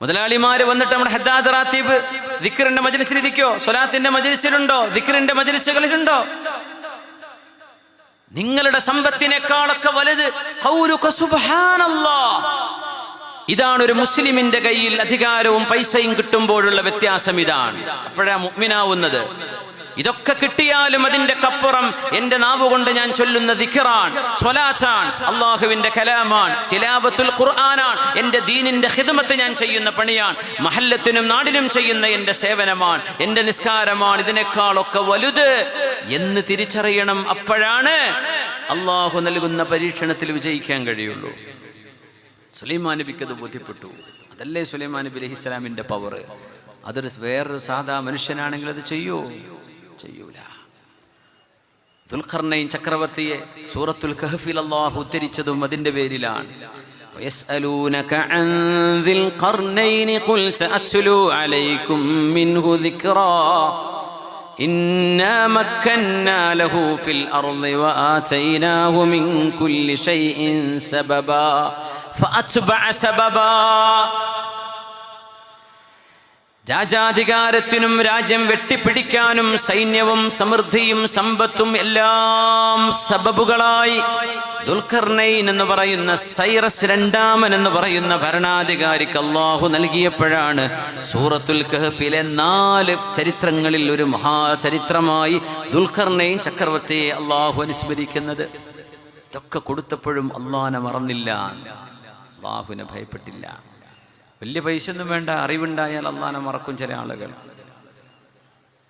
മുതലാളിമാര് വന്നിട്ട് നമ്മുടെ ഹദ്ദാദ് റാത്തീബ് ദിക്റിന്റെ മജ്ലിസിലിരിക്കോ? സ്വലാത്തിന്റെ മജ്ലിസിലുണ്ടോ? ദിക്റിന്റെ മജ്ലിസുകളിലുണ്ടോ? നിങ്ങളുടെ സമ്പത്തിനേക്കാളൊക്കെ വലുത് ഖൗലുക സുബ്ഹാനല്ലാഹ്. ഇതാണ് ഒരു മുസ്ലിമിന്റെ കയ്യിൽ അധികാരവും പൈസയും കിട്ടുമ്പോഴുള്ള വ്യത്യാസം. ഇതാണ് അപ്പോഴാ മുഅ്മിനാവുന്നത്. ഇതൊക്കെ കിട്ടിയാലും അതിന്റെ കപ്പുറം എന്റെ നാവുകൊണ്ട് ഞാൻ ചൊല്ലുന്ന ദിക്റാൻ, സ്വലാത്താണ്, അള്ളാഹുവിന്റെ കലാമാണ്, തിലാവത്തുൽ ഖുർആനാണ്, എന്റെ ദീനിന്റെ ഖിദ്മത്ത് ഞാൻ ചെയ്യുന്ന പണിയാണ്, മഹല്ലത്തിനും നാടിനും ചെയ്യുന്ന എന്റെ സേവനമാണ്, എന്റെ നിസ്കാരമാണ്, ഇതിനേക്കാളൊക്കെ വലുത് എന്ന് തിരിച്ചറിയണം. അപ്പോഴാണ് അള്ളാഹു നൽകുന്ന പരീക്ഷണത്തിൽ വിജയിക്കാൻ കഴിയുള്ളൂ. സുലൈമാൻ നബിക്ക് അത് ബോധ്യപ്പെട്ടു. അതല്ലേ സുലൈമാൻ നബി അലൈഹിസ്സലാമിന്റെ പവർ. അതൊരു വേറൊരു സാധാ മനുഷ്യനാണെങ്കിൽ അത് ചെയ്യൂല. ദുൽഖർനൈൻ ചക്രവർത്തിയെ സൂറത്തുൽ കഹ്ഫിൽ അല്ലാഹു ഉദ്ധരിച്ചതും അതിന്റെ പേരിലാണ്. വയസ്അലൂനക അൻ ദിൽ ഖർനൈൻ ഖുൽ സഅത്ലു അലൈക്കും മിൻഹു ദിക്റാ ഇന്നാ മക്കന്നാ ലഹു ഫിൽ അർളി വആതൈനാഹു മിൻ കുല്ലി ശൈഇൻ സബബാ ഫഅത്ബഅ സബബാ. രാജാധികാരത്തിനും രാജ്യം വെട്ടിപ്പിടിക്കാനും സൈന്യവും സമൃദ്ധിയും സമ്പത്തും എല്ലാം സബബുകളായി ദുൽഖർനൈൻ എന്ന് പറയുന്ന സൈറസ് രണ്ടാമൻ എന്ന് പറയുന്ന ഭരണാധികാരിക്ക് അല്ലാഹു നൽകിയപ്പോഴാണ് സൂറത്തുൽ കഹ്ഫിലെ 4 ചരിത്രങ്ങളിൽ ഒരു മഹാചരിത്രമായി ദുൽഖർനൈൻ ചക്രവർത്തിയെ അല്ലാഹു അനുസ്മരിക്കുന്നത്. ഇതൊക്കെ കൊടുത്തപ്പോഴും അല്ലാഹുവിനെ മറന്നില്ല, അല്ലാഹുവിനെ ഭയപ്പെട്ടില്ല. വലിയ പൈസ ഒന്നും വേണ്ട, അറിവുണ്ടായാൽ അള്ളാഹനെ മറക്കും ചില ആളുകൾ.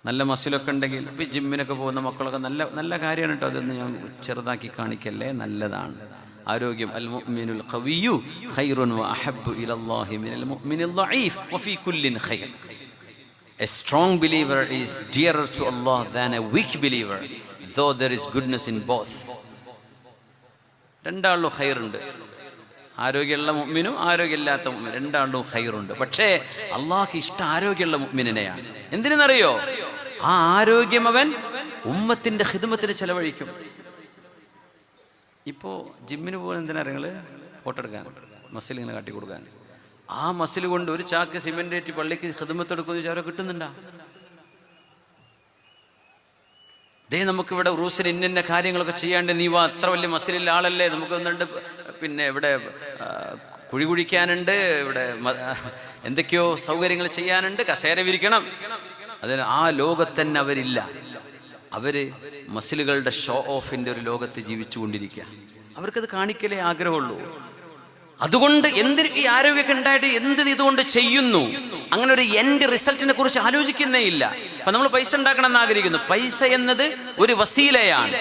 നല്ല മസിലൊക്കെ ഉണ്ടെങ്കിൽ ഇപ്പം ജിമ്മിനൊക്കെ പോകുന്ന മക്കളൊക്കെ നല്ല കാര്യമാണ് കേട്ടോ. അതൊന്നും ഞാൻ ചെറുതാക്കി കാണിക്കല്ലേ, നല്ലതാണ്. ആരോഗ്യം അൽ മുഅ്മിനുൽ ഖവിയ്യു ഖൈറുൻ വഅഹബ്ബു ഇലല്ലാഹി മിനൽ മുഅ്മിനിൽ ദഈഫ് വഫീ കുല്ലിൻ ഖൈർ. A strong believer is dearer to Allah than a weak believer, though there is goodness in both. രണ്ടാളിലും ഖൈറുണ്ട്. ആരോഗ്യമുള്ള മുഅ്മിനും ആരോഗ്യമില്ലാത്ത മുഅ്മിനും രണ്ടാളും ഖൈറുണ്ട്. പക്ഷേ അള്ളാഹ്ക്ക് ഇഷ്ടം ആരോഗ്യമുള്ള മുഅ്മിനെയാണ്. എന്തിനെന്നറിയോ? ആ ആരോഗ്യം അവൻ ഉമ്മത്തിന്റെ ഖിദ്മത്തിന് ചെലവഴിക്കും. ഇപ്പോൾ ജിമ്മിന് പോകുന്ന എന്തിനാ നിങ്ങൾ? ഫോട്ടോ എടുക്കാൻ, മസിൽ ഇങ്ങനെ കാട്ടി കൊടുക്കാൻ. ആ മസിൽ കൊണ്ട് ഒരു ചാക്ക് സിമെന്റ് പള്ളിക്ക് ഖിദ്മത്ത് എടുക്കുമെന്ന് വിചാരം കിട്ടുന്നുണ്ടാ? ദേ നമുക്കിവിടെ റൂസിന് ഇന്ന കാര്യങ്ങളൊക്കെ ചെയ്യാണ്ട്, നീ വാ, അത്ര വലിയ മസിലുള്ള ആളല്ലേ, നമുക്ക് ഒന്നുണ്ട്, പിന്നെ ഇവിടെ കുഴി കുഴിക്കാനുണ്ട്, ഇവിടെ എന്തൊക്കെയോ സൗകര്യങ്ങൾ ചെയ്യാനുണ്ട്, കസേര വിരിക്കണം. അതിന് ആ ലോകത്തന്നെ അവരില്ല. അവര് മസിലുകളുടെ ഷോ ഓഫിന്റെ ഒരു ലോകത്ത് ജീവിച്ചുകൊണ്ടിരിക്കുക. അവർക്കത് കാണിക്കലേ ആഗ്രഹമുള്ളൂ. അതുകൊണ്ട് എന്തിന് ഈ ആരോഗ്യമൊക്കെ ഉണ്ടായിട്ട് എന്ത് ഇതുകൊണ്ട് ചെയ്യുന്നു? അങ്ങനെ ഒരു എൻഡ് റിസൾട്ടിനെ കുറിച്ച് ആലോചിക്കുന്നേ ഇല്ല. അപ്പൊ നമ്മൾ പൈസ ഉണ്ടാക്കണം എന്ന് ആഗ്രഹിക്കുന്നു. പൈസ എന്നത് ഒരു വസീലയാണ്,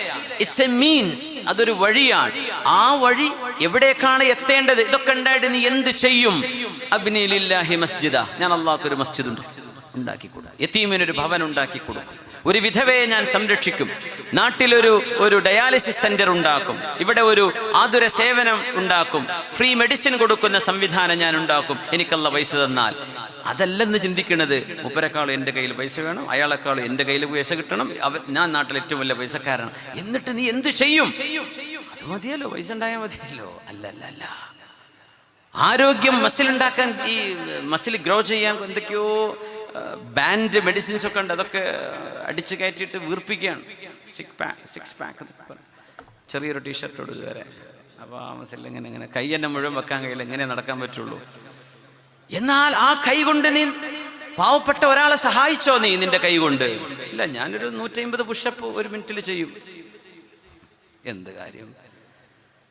ഇറ്റ്സ് എ മീൻസ്, അതൊരു വഴിയാണ്. ആ വഴി എവിടേക്കാണ് എത്തേണ്ടത്? ഇതൊക്കെ ഉണ്ടായിട്ട് നീ എന്ത് ചെയ്യും? അബ്നി ലില്ലാഹി മസ്ജിദ, ഞാൻ അള്ളാഹ്ക്ക് ഒരു മസ്ജിദ് ഉണ്ടാക്കി കൊടുക്കും, യതീമിനൊരു ഭവൻ ഉണ്ടാക്കി കൊടുക്കും, ഒരു വിധവയെ ഞാൻ സംരക്ഷിക്കും, നാട്ടിലൊരു ഡയാലിസിസ് സെന്റർ ഉണ്ടാക്കും, ഇവിടെ ഒരു ആതുര സേവനം ഉണ്ടാക്കും, ഫ്രീ മെഡിസിൻ കൊടുക്കുന്ന സംവിധാനം ഞാൻ ഉണ്ടാക്കും, എനിക്കല്ല പൈസ തന്നാൽ. അതല്ലെന്ന് ചിന്തിക്കുന്നത്. മുപ്പരെക്കാളും എൻ്റെ കയ്യിൽ പൈസ വേണം, അയാളെക്കാളും എൻ്റെ കയ്യിൽ പൈസ കിട്ടണം, ഞാൻ നാട്ടിൽ ഏറ്റവും വലിയ പൈസക്കാരാണ്. എന്നിട്ട് നീ എന്ത് ചെയ്യും? അത് മതിയല്ലോ, പൈസ ഉണ്ടായാൽ മതിയല്ലോ. അല്ല, ആരോഗ്യം മസിൽ ഉണ്ടാക്കാൻ, ഈ മസിൽ ഗ്രോ ചെയ്യാൻ എന്തൊക്കെയോ ബാൻഡ് മെഡിസിൻസ് ഒക്കെ ഉണ്ട്. അതൊക്കെ അടിച്ചു കയറ്റിയിട്ട് വീർപ്പിക്കുകയാണ്. സിക്സ് പാക്ക് ചെറിയൊരു ടീഷർട്ടോട് വരെ. അപ്പോൾ ആ മസിൽ ഇങ്ങനെ കൈ തന്നെ മുഴുവൻ വെക്കാൻ കഴിയില്ല, എങ്ങനെ നടക്കാൻ പറ്റുള്ളൂ. എന്നാൽ ആ കൈ കൊണ്ട് നീ പാവപ്പെട്ട ഒരാളെ സഹായിച്ചോ? നീ നിന്റെ കൈ കൊണ്ട്? ഇല്ല, ഞാനൊരു 150 പുഷപ്പ് 1 മിനിറ്റിൽ ചെയ്യും. എന്ത് കാര്യം?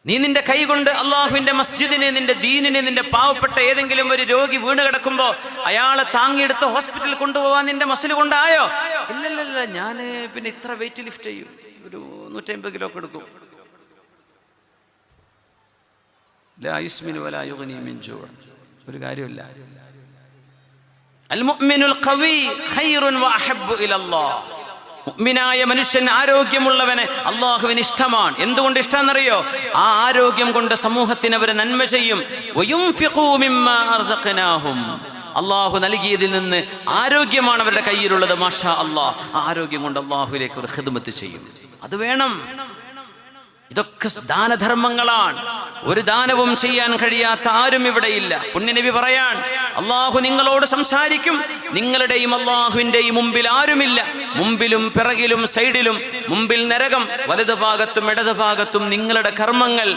നീ നിന്റെ കൈ കൊണ്ട് അള്ളാഹുവിന്റെ മസ്ജിദിനെ, നിന്റെ ദീനിനെ, നിന്റെ പാവപ്പെട്ട ഏതെങ്കിലും ഒരു രോഗി വീണ് കിടക്കുമ്പോ അയാളെ താങ്ങിയെടുത്ത് ഹോസ്പിറ്റലിൽ കൊണ്ടുപോകാൻ നിന്റെ മസിൽ കൊണ്ടായോ? ഇല്ലല്ല, ഞാൻ പിന്നെ ഇത്ര വെയിറ്റ് ലിഫ്റ്റ് ചെയ്യും, ഒരു 150 കിലോ ഒക്കെ എടുക്കും. ഒരു കാര്യമില്ല. അൽ മുഅ്മിനുൽ ഖവി ഖൈറുൻ വഅഹബ്ബു ഇലല്ലാഹ്. മുഅ്മിനായ മനുഷ്യൻ, ആരോഗ്യമുള്ളവനെ അള്ളാഹുവിന് ഇഷ്ടമാണ്. എന്തുകൊണ്ട് ഇഷ്ടമെന്നറിയോ? ആ ആരോഗ്യം കൊണ്ട് സമൂഹത്തിന് അവർ നന്മ ചെയ്യും. വയുൻഫിഖൂ മിമ്മാ അർസഖനാഹും. അള്ളാഹു നൽകിയതിൽ നിന്ന് ആരോഗ്യമാണ് അവരുടെ കയ്യിലുള്ളത്. മാഷാ അള്ളാഹ്, ആരോഗ്യം കൊണ്ട് അള്ളാഹുവിലേക്ക് ഒരു ഖിദ്മത്ത് ചെയ്യും. അത് വേണം. ഇതൊക്കെ ദാനധർമ്മങ്ങളാണ്. ഒരു ദാനവും ചെയ്യാൻ കഴിയാത്ത ആരും ഇവിടെയില്ല. പുണ്യനബി പറയാൻ, അള്ളാഹു നിങ്ങളോട് സംസാരിക്കും, നിങ്ങളുടെയും അള്ളാഹുവിന്റെയും മുമ്പിൽ ആരുമില്ല, മുമ്പിലും പിറകിലും സൈഡിലും. മുമ്പിൽ നരകം, വലതു ഭാഗത്തും ഇടതു ഭാഗത്തും നിങ്ങളുടെ കർമ്മങ്ങൾ.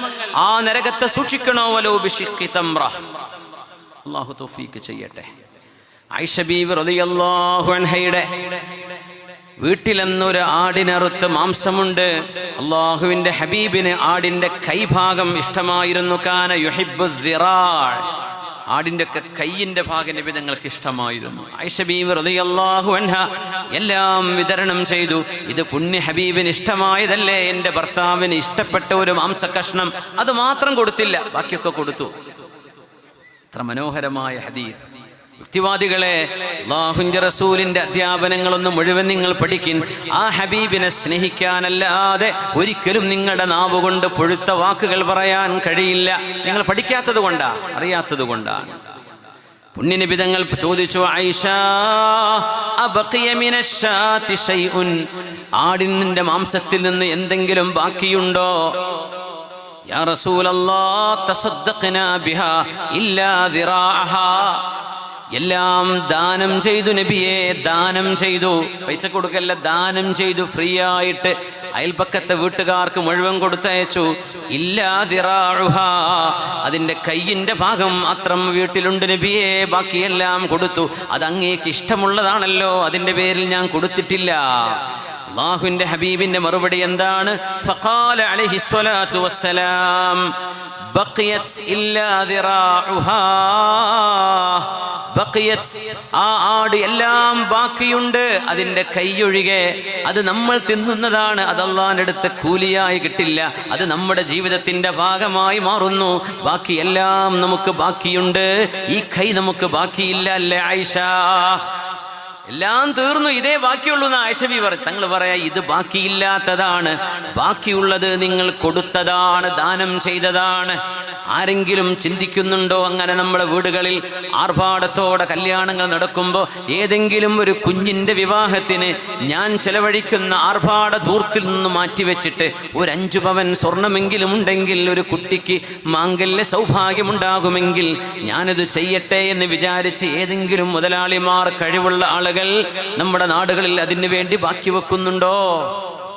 ആ നരകത്തെ സൂക്ഷിക്കണോ? വലോ ബിശിഖ്ഖി തംറ. അള്ളാഹു തൗഫീഖ് ചെയ്യട്ടെ. ആയിഷ ബീവി റളിയല്ലാഹു അൻഹയുടെ വീട്ടിലെന്നൊരു ആടിനറുത്ത് മാംസമുണ്ട്. അള്ളാഹുവിന്റെ ഹബീബിന് ആടിന്റെ കൈഭാഗം ഇഷ്ടമായിരുന്നു. കാന യുഹിബ്ബു ദിറാ, ആടിന്റെ കൈയിന്റെ ഭാഗം നബി തങ്ങൾക്ക് ഇഷ്ടമായിരുന്നു. ആയിഷ ബീവി റളിയല്ലാഹു അൻഹ എല്ലാം വിതരണം ചെയ്തു. ഇത് പുണ്യ ഹബീബിന് ഇഷ്ടമായതല്ലേ, എൻ്റെ ഭർത്താവിന് ഇഷ്ടപ്പെട്ട ഒരു മാംസ കഷ്ണം, അത് മാത്രം കൊടുത്തില്ല, ബാക്കിയൊക്കെ കൊടുത്തു. എത്ര മനോഹരമായ ഹദീസ്. യുക്തിവാദികളെ, അല്ലാഹുവിന്റെ റസൂലിന്റെ അധ്യാപനങ്ങളൊന്നും മുഴുവൻ നിങ്ങൾ പഠിക്കിൻ. ആ ഹബീബിനെ സ്നേഹിക്കാനല്ലാതെ ഒരിക്കലും നിങ്ങളുടെ നാവുകൊണ്ട് പൊഴുത്ത വാക്കുകൾ പറയാൻ കഴിയില്ല. നിങ്ങൾ പഠിക്കാത്തത് കൊണ്ടാ, അറിയാത്തത് കൊണ്ടാണ്. പുണ്യനബി തങ്ങൾ ചോദിച്ചു, ആയിഷ അബഖിയ മിനശ്ശാതി ശൈഉൻ, ആടിന്റെ മാംസത്തിൽ നിന്ന് എന്തെങ്കിലും ബാക്കിയുണ്ടോ? യാ റസൂലല്ലാഹ് തസദ്ദഖ്നാ ബിഹാ ഇല്ലാ ദിറാഅഹാ, എല്ലാം ദാനം ചെയ്തു നബിയെ, ദാനം ചെയ്തു. പൈസ കൊടുക്കല്ല, ദാനം ചെയ്തു, ഫ്രീ ആയിട്ട് അയൽപക്കത്തെ വീട്ടുകാർക്ക് മുഴുവൻ കൊടുത്തയച്ചു. ഇല്ലാ ദിറാഉഹാ, അതിൻ്റെ കയ്യിൻ്റെ ഭാഗം മാത്രം വീട്ടിലുണ്ട് നബിയെ, ബാക്കിയെല്ലാം കൊടുത്തു. അത് അങ്ങേക്ക് ഇഷ്ടമുള്ളതാണല്ലോ, അതിൻ്റെ പേരിൽ ഞാൻ കൊടുത്തിട്ടില്ല. അല്ലാഹുവിന്റെ ഹബീബിന്റെ മറുപടി എന്താണ്? ഫഖാല അലൈഹി സ്വലാത്തു വസ്സലാം ബഖിയത് ഇല്ലാ ദിറാഉഹാ, ബഖിയത്, ആ ആട് എല്ലാം ബാക്കിയുണ്ട്, അതിൻ്റെ കൈയൊഴികെ. അത് നമ്മൾ തിന്നുന്നതാണ്, അത് അല്ലാഹുവിന്റെ അടുത്ത് കൂലിയായി കിട്ടില്ല, അത് നമ്മുടെ ജീവിതത്തിന്റെ ഭാഗമായി മാറുന്നു. ബാക്കി എല്ലാം നമുക്ക് ബാക്കിയുണ്ട്, ഈ കൈ നമുക്ക് ബാക്കിയില്ല. അല്ലേ ആയിഷ? എല്ലാം തീർന്നു, ഇതേ ബാക്കിയുള്ളൂ എന്ന് ആയിഷ ബി പറയും. തങ്ങൾ പറയാ, ഇത് ബാക്കിയില്ലാത്തതാണ്, ബാക്കിയുള്ളത് നിങ്ങൾ കൊടുത്തതാണ്, ദാനം ചെയ്തതാണ്. ആരെങ്കിലും ചിന്തിക്കുന്നുണ്ടോ അങ്ങനെ നമ്മുടെ വീടുകളിൽ ആർഭാടത്തോടെ കല്യാണങ്ങൾ നടക്കുമ്പോൾ ഏതെങ്കിലും ഒരു കുഞ്ഞിൻ്റെ വിവാഹത്തിന് ഞാൻ ചെലവഴിക്കുന്ന ആർഭാട ധൂർത്തിൽ നിന്ന് മാറ്റിവെച്ചിട്ട് ഒരു 5 പവൻ സ്വർണമെങ്കിലും ഉണ്ടെങ്കിൽ ഒരു കുട്ടിക്ക് മാംഗല്യ സൗഭാഗ്യമുണ്ടാകുമെങ്കിൽ ഞാനത് ചെയ്യട്ടെ എന്ന് വിചാരിച്ച് ഏതെങ്കിലും മുതലാളിമാർ, കഴിവുള്ള ആളുകൾ നമ്മുടെ നാടുകളിൽ അതിനു വേണ്ടി ബാക്കി വെക്കുന്നുണ്ടോ?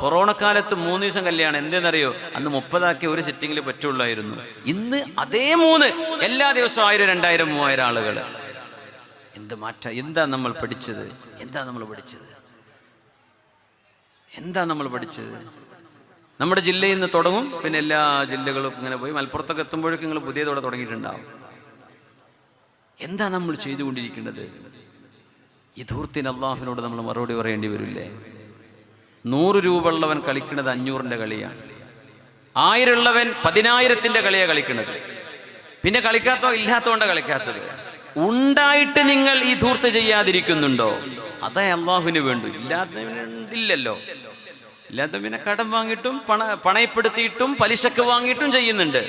കൊറോണക്കാലത്ത് 3 ദിവസം കല്യാണം, എന്തെന്നറിയോ? അന്ന് 30 ഒരു സിറ്റിങ്ങിൽ പറ്റുള്ളായിരുന്നു. ഇന്ന് അതേ 3 എല്ലാ ദിവസവും 1000, 2000, 3000 ആളുകൾ. എന്ത് മാറ്റ! എന്താ നമ്മൾ പഠിച്ചത്? എന്താ നമ്മൾ പഠിച്ചത്? നമ്മുടെ ജില്ലയിൽ നിന്ന് തുടങ്ങും, പിന്നെ എല്ലാ ജില്ലകളും ഇങ്ങനെ പോയി മലപ്പുറത്തൊക്കെ എത്തുമ്പോഴേക്കും നിങ്ങൾ പുതിയതോടെ തുടങ്ങിയിട്ടുണ്ടാവും. എന്താ നമ്മൾ ചെയ്തുകൊണ്ടിരിക്കുന്നത്? ഈ ധൂർത്തിന് അള്ളാഹുവിനോട് നമ്മൾ മറുപടി പറയേണ്ടി വരില്ലേ? 100 രൂപ ഉള്ളവൻ കളിക്കുന്നത് 500-ന്റെ കളിയാണ്, 1000 ഉള്ളവൻ 10,000-ന്റെ കളിയാണ് കളിക്കുന്നത്. പിന്നെ ഇല്ലാത്തതുകൊണ്ട് കളിക്കാത്തത്. ഉണ്ടായിട്ട് നിങ്ങൾ ഈ ധൂർത്ത് ചെയ്യാതിരിക്കുന്നുണ്ടോ? അതേ അള്ളാഹുവിന് വേണ്ടു. ഇല്ലാത്തല്ലോ, ഇല്ലാത്ത പിന്നെ കടം വാങ്ങിയിട്ടും പണയപ്പെടുത്തിയിട്ടും പലിശക്ക് വാങ്ങിയിട്ടും ചെയ്യുന്നുണ്ട്.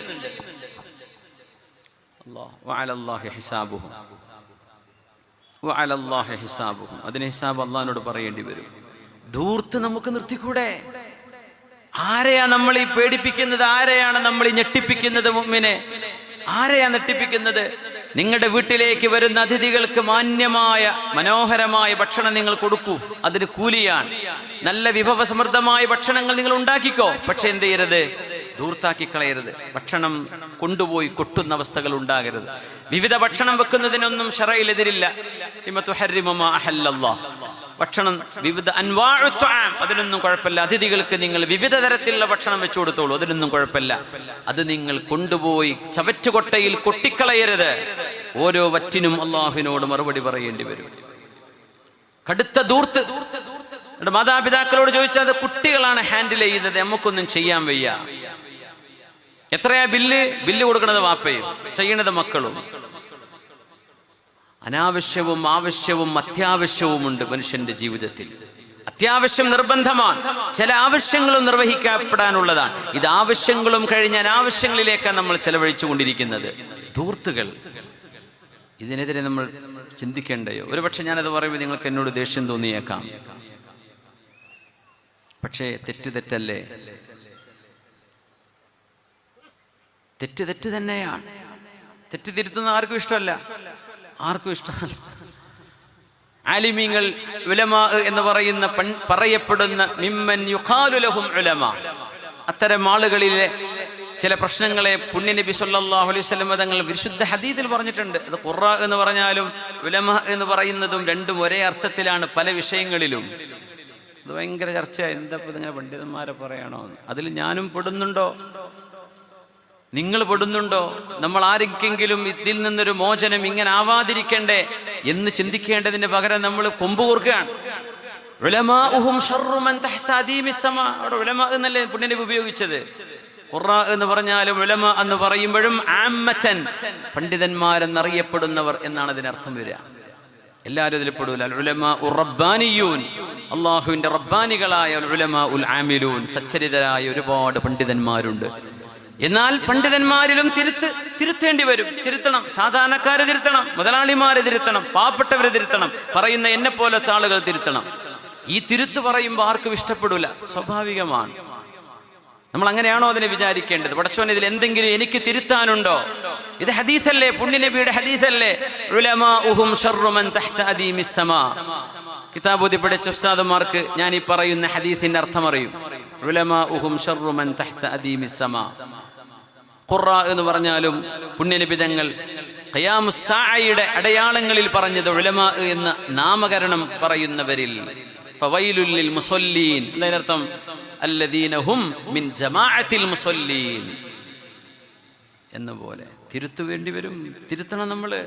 അതിന് ഹിസാബ് അള്ളാഹിനോട് പറയേണ്ടി വരും. ധൂർത്ത് നമുക്ക് നിർത്തിക്കൂടെ? ആരെയാ നമ്മൾ ഈ പേടിപ്പിക്കുന്നത്? ആരെയാണ് നമ്മൾ ഈ ഞെട്ടിപ്പിക്കുന്നത്? മുഅ്മിനെ, ആരെയാ ഞെട്ടിപ്പിക്കുന്നത്? നിങ്ങളുടെ വീട്ടിലേക്ക് വരുന്ന അതിഥികൾക്ക് മാന്യമായ മനോഹരമായ ഭക്ഷണം നിങ്ങൾ കൊടുക്കൂ, അതിന് കൂലിയാണ്. നല്ല വിഭവസമൃദ്ധമായ ഭക്ഷണങ്ങൾ നിങ്ങൾ ഉണ്ടാക്കിക്കോ. പക്ഷെ എന്ത് ചെയ്യരുത്? ധൂർത്താക്കി കളയരുത്. ഭക്ഷണം കൊണ്ടുപോയി കൊട്ടുന്ന അവസ്ഥകൾ ഉണ്ടാകരുത്. വിവിധ ഭക്ഷണം വെക്കുന്നതിനൊന്നും ശറഇലെതിരില്ല. ഭക്ഷണം വിവിധ അതിനൊന്നും കുഴപ്പമില്ല. അതിഥികൾക്ക് നിങ്ങൾ വിവിധ തരത്തിലുള്ള ഭക്ഷണം വെച്ചു കൊടുത്തോളൂ, അതിനൊന്നും കുഴപ്പമില്ല. അത് നിങ്ങൾ കൊണ്ടുപോയി ചവറ്റുകൊട്ടയിൽ കൊട്ടിക്കളയരുത്. ഓരോ വറ്റിനും അള്ളാഹുവിനോട് മറുപടി പറയേണ്ടി വരും. കടുത്ത ധൂർത്ത്. മാതാപിതാക്കളോട് ചോദിച്ചാൽ അത് കുട്ടികളാണ് ഹാൻഡിൽ ചെയ്യുന്നത്, നമുക്കൊന്നും ചെയ്യാൻ വയ്യ. എത്രയാ ബില്ല് കൊടുക്കുന്നത് വാപ്പയും, ചെയ്യണത് മക്കളും. അനാവശ്യവും ആവശ്യവും അത്യാവശ്യവുമുണ്ട് മനുഷ്യന്റെ ജീവിതത്തിൽ. അത്യാവശ്യം നിർബന്ധമാണ്, ചില ആവശ്യങ്ങളും നിർവഹിക്കപ്പെടാനുള്ളതാണ്. ഇത് ആവശ്യങ്ങളും കഴിഞ്ഞ അനാവശ്യങ്ങളിലേക്കാണ് നമ്മൾ ചെലവഴിച്ചു കൊണ്ടിരിക്കുന്നത്. ധൂർത്തുകൾ, ഇതിനെതിരെ നമ്മൾ ചിന്തിക്കേണ്ടയോ? ഒരുപക്ഷെ ഞാനത് പറയുമ്പോൾ നിങ്ങൾക്ക് എന്നോട് ദേഷ്യം തോന്നിയേക്കാം. പക്ഷേ തെറ്റല്ലേ? തെറ്റ് തന്നെയാണ്. തെറ്റ് തിരുത്തുന്ന ആർക്കും ഇഷ്ടമല്ല. ആലിമീങ്ങൾ, ഉലമാ എന്ന് പറയുന്ന പറയപ്പെടുന്ന മിമ്മൻ യുഖാലു ലഹും ഉലമാ, അത്തരം ആളുകളിലെ ചില പ്രശ്നങ്ങളെ പുണ്യനബി സല്ലല്ലാഹു അലൈഹി വസല്ലം തങ്ങൾ വിശുദ്ധ ഹദീസിൽ പറഞ്ഞിട്ടുണ്ട്. അത് ഖുറാ എന്ന് പറഞ്ഞാലും ഉലമാ എന്ന് പറയുന്നതും രണ്ടും ഒരേ അർത്ഥത്തിലാണ് പല വിഷയങ്ങളിലും. അത് ഭയങ്കര ചർച്ചയായി. എന്താ ഇങ്ങനെ പണ്ഡിതന്മാരെ പറയണോ? അതിൽ ഞാനും പെടുന്നുണ്ടോ? നിങ്ങൾ പെടുന്നുണ്ടോ? നമ്മൾ ആർക്കെങ്കിലും ഇതിൽ നിന്നൊരു മോചനം ഇങ്ങനെ ആവാതിരിക്കണ്ടേ എന്ന് ചിന്തിക്കേണ്ടതിന് പകരം നമ്മൾ കൊമ്പ് കോർക്കുകയാണ്. ഉലമാഉഹും ശർറു മൻ തഹ്ത അദീമിസ് സമാ. അവിടെ ഉലമാ എന്നല്ലേ പുണ്യനബി ഉപയോഗിച്ചത്. ഖുറാ എന്ന് പറഞ്ഞാലും ഉലമാ എന്ന് പറയുമ്പോഴും ആമ്മത്തൻ, പണ്ഡിതന്മാരെന്നറിയപ്പെടുന്നവർ എന്നാണ് അതിനർത്ഥം വരിക. എല്ലാവരും ഇതിൽ പെടൂല. ഉലമാ റബ്ബാനിയൂൻ, അള്ളാഹുവിന്റെ റബ്ബാനികളായ ഉലമാ ഉൽ ആമിലൂൻ, സച്ചരിതരായ ഒരുപാട് പണ്ഡിതന്മാരുണ്ട്. എന്നാൽ പണ്ഡിതന്മാരിലും തിരുത്തേണ്ടി വരും. തിരുത്തണം. സാധാരണക്കാരെ തിരുത്തണം, മുതലാളിമാരെ തിരുത്തണം, പാവപ്പെട്ടവരെ തിരുത്തണം, പറയുന്ന എന്നെ പോലത്തെ ആളുകൾ തിരുത്തണം. ഈ തിരുത്ത് പറയുമ്പോൾ ആർക്കും ഇഷ്ടപ്പെടൂല, സ്വാഭാവികമാണ്. നമ്മൾ അങ്ങനെയാണോ അതിനെ വിചാരിക്കേണ്ടത്? പടച്ചോൻ, ഇതിൽ എന്തെങ്കിലും എനിക്ക് തിരുത്താനുണ്ടോ? ഇത് ഹദീസല്ലേ, പുണ്യനബിയുടെ ഹദീസല്ലേ? ഉലമാഉഹും ശർറു മൻ തഹ്ത അദീമിസ് സമാ. കിതാബ് ഓതി പഠിച്ച ഉസ്താദുമാർക്ക് ഞാൻ ഈ പറയുന്ന ഹദീസിന്റെ അർത്ഥം അറിയും. ഉലമാഉഹും ശർറു മൻ തഹ്ത അദീമിസ് സമാ. ഖുറാ എന്ന് പറഞ്ഞാലും പുണ്യനബി തങ്ങൾ ഖിയാമുസ് സാഅയുടെ അടയാളങ്ങളിൽ പറഞ്ഞത് ഉലമാ എന്ന നാമകരണം പറയുന്നവരിൽ. ഫവൈലുൽ ലിൽ മുസല്ലീൻ, അതിനർത്ഥം അല്ലദീന ഹും മിൻ ജമാഅത്തിൽ മുസല്ലീൻ എന്നപോലെ തിരുത്തു വേണ്ടി വരും. തിരുത്തണം. നമ്മള്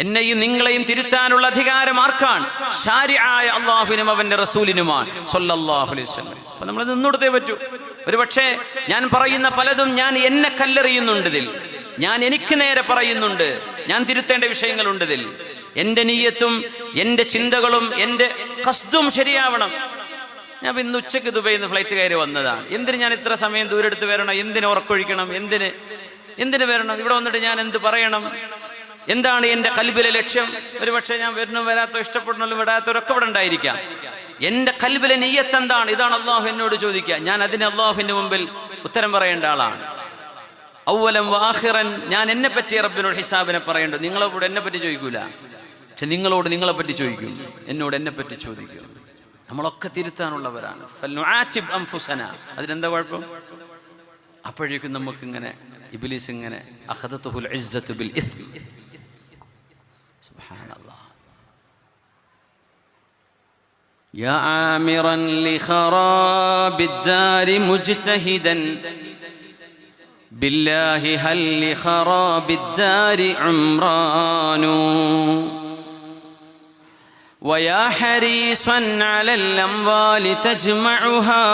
എന്നെയും നിങ്ങളെയും തിരുത്താനുള്ള അധികാരം ആർക്കാണ്? ശാരിആയ അല്ലാഹുവിനും അവന്റെ റസൂലിനുമാണ് സ്വല്ലല്ലാഹു അലൈഹി വസല്ലം. അപ്പൊ നമ്മൾ നിന്നോടത്തേ പറ്റൂ. ഒരു പക്ഷേ ഞാൻ പറയുന്ന പലതും ഞാൻ എന്നെ കല്ലെറിയുന്നുണ്ട്. ഇതിൽ ഞാൻ എനിക്ക് നേരെ പറയുന്നുണ്ട്. ഞാൻ തിരുത്തേണ്ട വിഷയങ്ങളുണ്ട്. ഇതിൽ എന്റെ നിയ്യത്തും എന്റെ ചിന്തകളും എന്റെ ഖസ്ദും ശരിയാവണം. ഞാൻ ഇന്ന് ഉച്ചയ്ക്ക് ദുബൈയിൽ നിന്ന് ഫ്ലൈറ്റ് കയറി വന്നതാണ്. എന്തിന് ഞാൻ ഇത്ര സമയം ദൂരെടുത്ത് വരണം? എന്തിന് ഉറക്കൊഴിക്കണം? എന്തിന് വരണം? ഇവിടെ വന്നിട്ട് ഞാൻ എന്ത് പറയണം? എന്താണ് എൻ്റെ ഖൽബിലെ ലക്ഷ്യം? ഒരു പക്ഷേ ഞാൻ വരുന്നു, വരാത്തോ, ഇഷ്ടപ്പെടുന്നല്ലോ, വിടാത്തവരൊക്കെ ഇവിടെ ഉണ്ടായിരിക്കാം. എൻ്റെ ഖൽബിലെ നിയ്യത്ത് എന്താണ്? ഇതാണ് അള്ളാഹു എന്നോട് ചോദിക്കുക. ഞാൻ അതിന് അള്ളാഹുവിന്റെ മുമ്പിൽ ഉത്തരം പറയേണ്ട ആളാണ്. ഔവലം വാഹിറൻ, ഞാൻ എന്നെ പറ്റി റബ്ബിനോട് ഹിസാബിനെ പറയേണ്ടത്. നിങ്ങളോട് എന്നെ പറ്റി ചോദിക്കൂല, പക്ഷെ നിങ്ങളോട് നിങ്ങളെ പറ്റി ചോദിക്കും, എന്നോട് എന്നെ പറ്റി ചോദിക്കും. നമ്മളൊക്കെ തിരുത്താനുള്ളവരാണ്. ഫൽനുആതിബ് അൻഫുസന. അതിനെന്താ കുഴപ്പം? അപ്പോഴേക്കും നമുക്കിങ്ങനെ ഇബ്ലീസ് ഇങ്ങനെ അഖദതുൽ ഇസ്സത്തു ബിൽ ഇസ്മി. സുബ്ഹാനല്ലാഹ്. യാ ആമിറൻ ലിഖറാബിദ്ദാരി മുജ്തഹിദൻ ബില്ലാഹി ഹൽ ലിഖറാബിദ്ദാരി ഉംറാനു ويا حريصا على الأموال تجمعها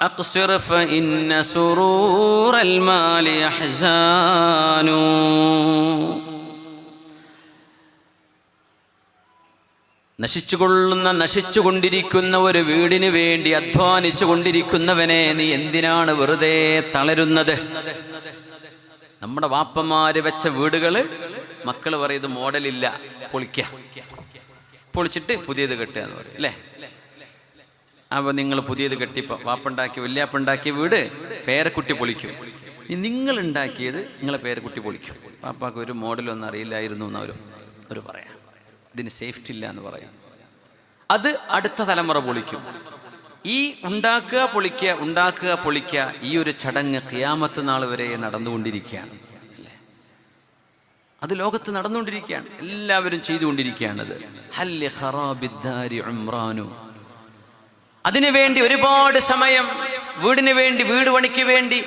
أقصر فإن سرور المال أحزان. നശിച്ചുകൊണ്ടിരിക്കുന്ന ഒരു വീടിന് വേണ്ടി അധ്വാനിച്ചു കൊണ്ടിരിക്കുന്നവനെ നീ എന്തിനാണ് വെറുതെ തളരുന്നത്? നമ്മുടെ വാപ്പന്മാര് വെച്ച വീടുകള് മക്കള് പറയുന്നത് മോഡലില്ല, പൊളിച്ചിട്ട് പുതിയത് കെട്ടുക എന്ന് പറയും അല്ലേ? അപ്പൊ നിങ്ങൾ പുതിയത് കെട്ടിപ്പോ വാപ്പുണ്ടാക്കി വല്യാപ്പുണ്ടാക്കിയ വീട് പേരക്കുട്ടി പൊളിക്കും. നിങ്ങൾ ഉണ്ടാക്കിയത് നിങ്ങളെ പേരക്കുട്ടി പൊളിക്കും. വാപ്പാക്ക് ഒരു മോഡലൊന്നും അറിയില്ലായിരുന്നു എന്ന് അവർ പറയാം. ഇതിന് സേഫ്റ്റി ഇല്ല എന്ന് പറയും. അത് അടുത്ത തലമുറ പൊളിക്കും. ഈ ഉണ്ടാക്കുക പൊളിക്കുക ഈ ഒരു ചടങ്ങ് ഖിയാമത്ത് നാൾ വരെ നടന്നുകൊണ്ടിരിക്കുകയാണ് അല്ലേ? അത് ലോകത്ത് നടന്നുകൊണ്ടിരിക്കുകയാണ്. എല്ലാവരും ചെയ്തുകൊണ്ടിരിക്കുകയാണത്. ഹല്ലി ഖറാബിദ്ദാരി ഉംറാനു. അതിനുവേണ്ടി ഒരുപാട് സമയം, വീടിന് വേണ്ടി, വീട് പണിക്ക് വേണ്ടി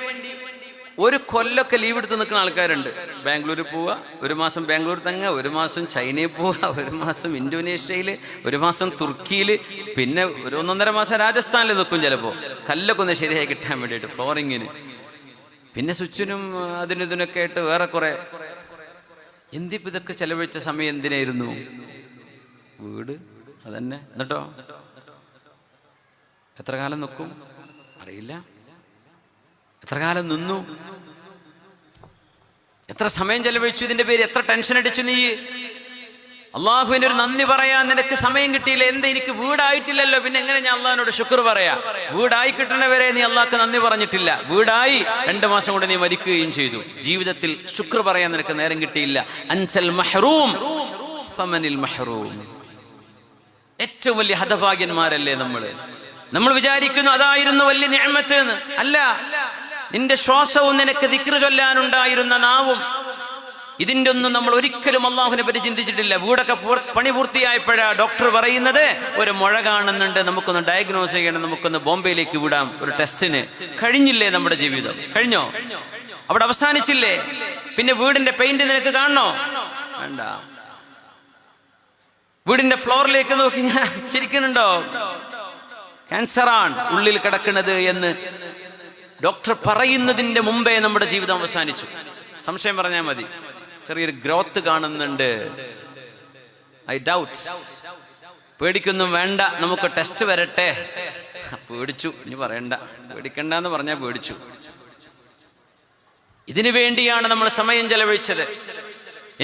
ഒരു കൊല്ലൊക്കെ ലീവ് എടുത്ത് നിൽക്കുന്ന ആൾക്കാരുണ്ട്. ബാംഗ്ലൂർ പോവുക, ഒരു മാസം ബാംഗ്ലൂർ തങ്ങുക, ഒരു മാസം ചൈനയിൽ പോവുക, ഒരു മാസം ഇന്തോനേഷ്യയിൽ, ഒരു മാസം തുർക്കിയിൽ, പിന്നെ ഒരു 1.5 മാസം രാജസ്ഥാനിൽ നിൽക്കും. ചിലപ്പോൾ കല്ലൊക്കെ ഒന്ന് ശരിയായി കിട്ടാൻ വേണ്ടിയിട്ട് ഫ്ലോറിങ്ങിന്, പിന്നെ സ്വിച്ചിനും ഇതിനൊക്കെ ആയിട്ട് വേറെ കുറെ. എന്തിപ്പോ ഇതൊക്കെ ചെലവഴിച്ച സമയം എന്തിനായിരുന്നു? വീട് അതന്നെ. എന്നിട്ടോ എത്ര കാലം നിൽക്കും അറിയില്ല. എത്ര കാലം നിന്നു, എത്ര സമയം ചെലവഴിച്ചു, ഇതിന്റെ പേര് എത്ര ടെൻഷൻ അടിച്ചു നീ. അള്ളാഹുവിന് ഒരു നന്ദി പറയാൻ നിനക്ക് സമയം കിട്ടിയില്ല. എന്താ, എനിക്ക് വീടായിട്ടില്ലല്ലോ, പിന്നെ എങ്ങനെ ഞാൻ അള്ളാഹിനോട് ശുക്ർ പറയാ? വീടായി കിട്ടണവരെ നീ അള്ളാഹ്ക്ക് നന്ദി പറഞ്ഞിട്ടില്ല. വീടായി 2 മാസം കൊണ്ട് നീ മരിക്കുകയും ചെയ്തു. ജീവിതത്തിൽ ശുക്ർ പറയാൻ നിനക്ക് നേരം കിട്ടിയില്ല. അൻസൽ മഹ്റൂം ഫമനിൽ മഹ്റൂം. ഏറ്റവും വലിയ ഹതഭാഗ്യന്മാരല്ലേ നമ്മൾ വിചാരിക്കുന്നു അതായിരുന്നു വലിയ നിഅമത്ത് എന്ന്. അല്ല, നിന്റെ ശ്വാസവും നിനക്ക് ദിക്ർ ചൊല്ലാനുണ്ടായിരുന്ന നാവും, ഇതിന്റെ ഒന്നും നമ്മൾ ഒരിക്കലും അള്ളാഹുവിനെ പറ്റി ചിന്തിച്ചിട്ടില്ല. വീടൊക്കെ പണി പൂർത്തിയായപ്പോഴാണ് ഡോക്ടർ പറയുന്നത് ഒരു മുഴ കാണുന്നുണ്ട്, നമുക്കൊന്ന് ഡയഗ്നോസ് ചെയ്യണം, നമുക്കൊന്ന് ബോംബെയിലേക്ക് വിടാം ഒരു ടെസ്റ്റിന്. കഴിഞ്ഞില്ലേ നമ്മുടെ ജീവിതം? കഴിഞ്ഞോ? അവിടെ അവസാനിച്ചില്ലേ? പിന്നെ വീടിന്റെ പെയിന്റ് നിനക്ക് കാണണോ? വേണ്ട. വീടിന്റെ ഫ്ലോറിലേക്ക് നോക്കി ഞാൻ ചിരിക്കുന്നുണ്ടോ? ക്യാൻസറാണ് ഉള്ളിൽ കിടക്കുന്നത് എന്ന് ഡോക്ടർ പറയുന്നതിന്റെ മുമ്പേ നമ്മുടെ ജീവിതം അവസാനിച്ചു. സംശയം പറഞ്ഞാൽ മതി, ചെറിയൊരു ഗ്രോത്ത് കാണുന്നുണ്ട്, ഐ ഡൗട്ട്സ്. പേടിക്കൊന്നും വേണ്ട, നമുക്ക് ടെസ്റ്റ് വരട്ടെ. പേടിച്ചു, ഇനി പറയണ്ട, പേടിക്കണ്ടെന്ന് പറഞ്ഞാൽ പേടിച്ചു. ഇതിനു വേണ്ടിയാണ് നമ്മൾ സമയം ചെലവഴിച്ചത്.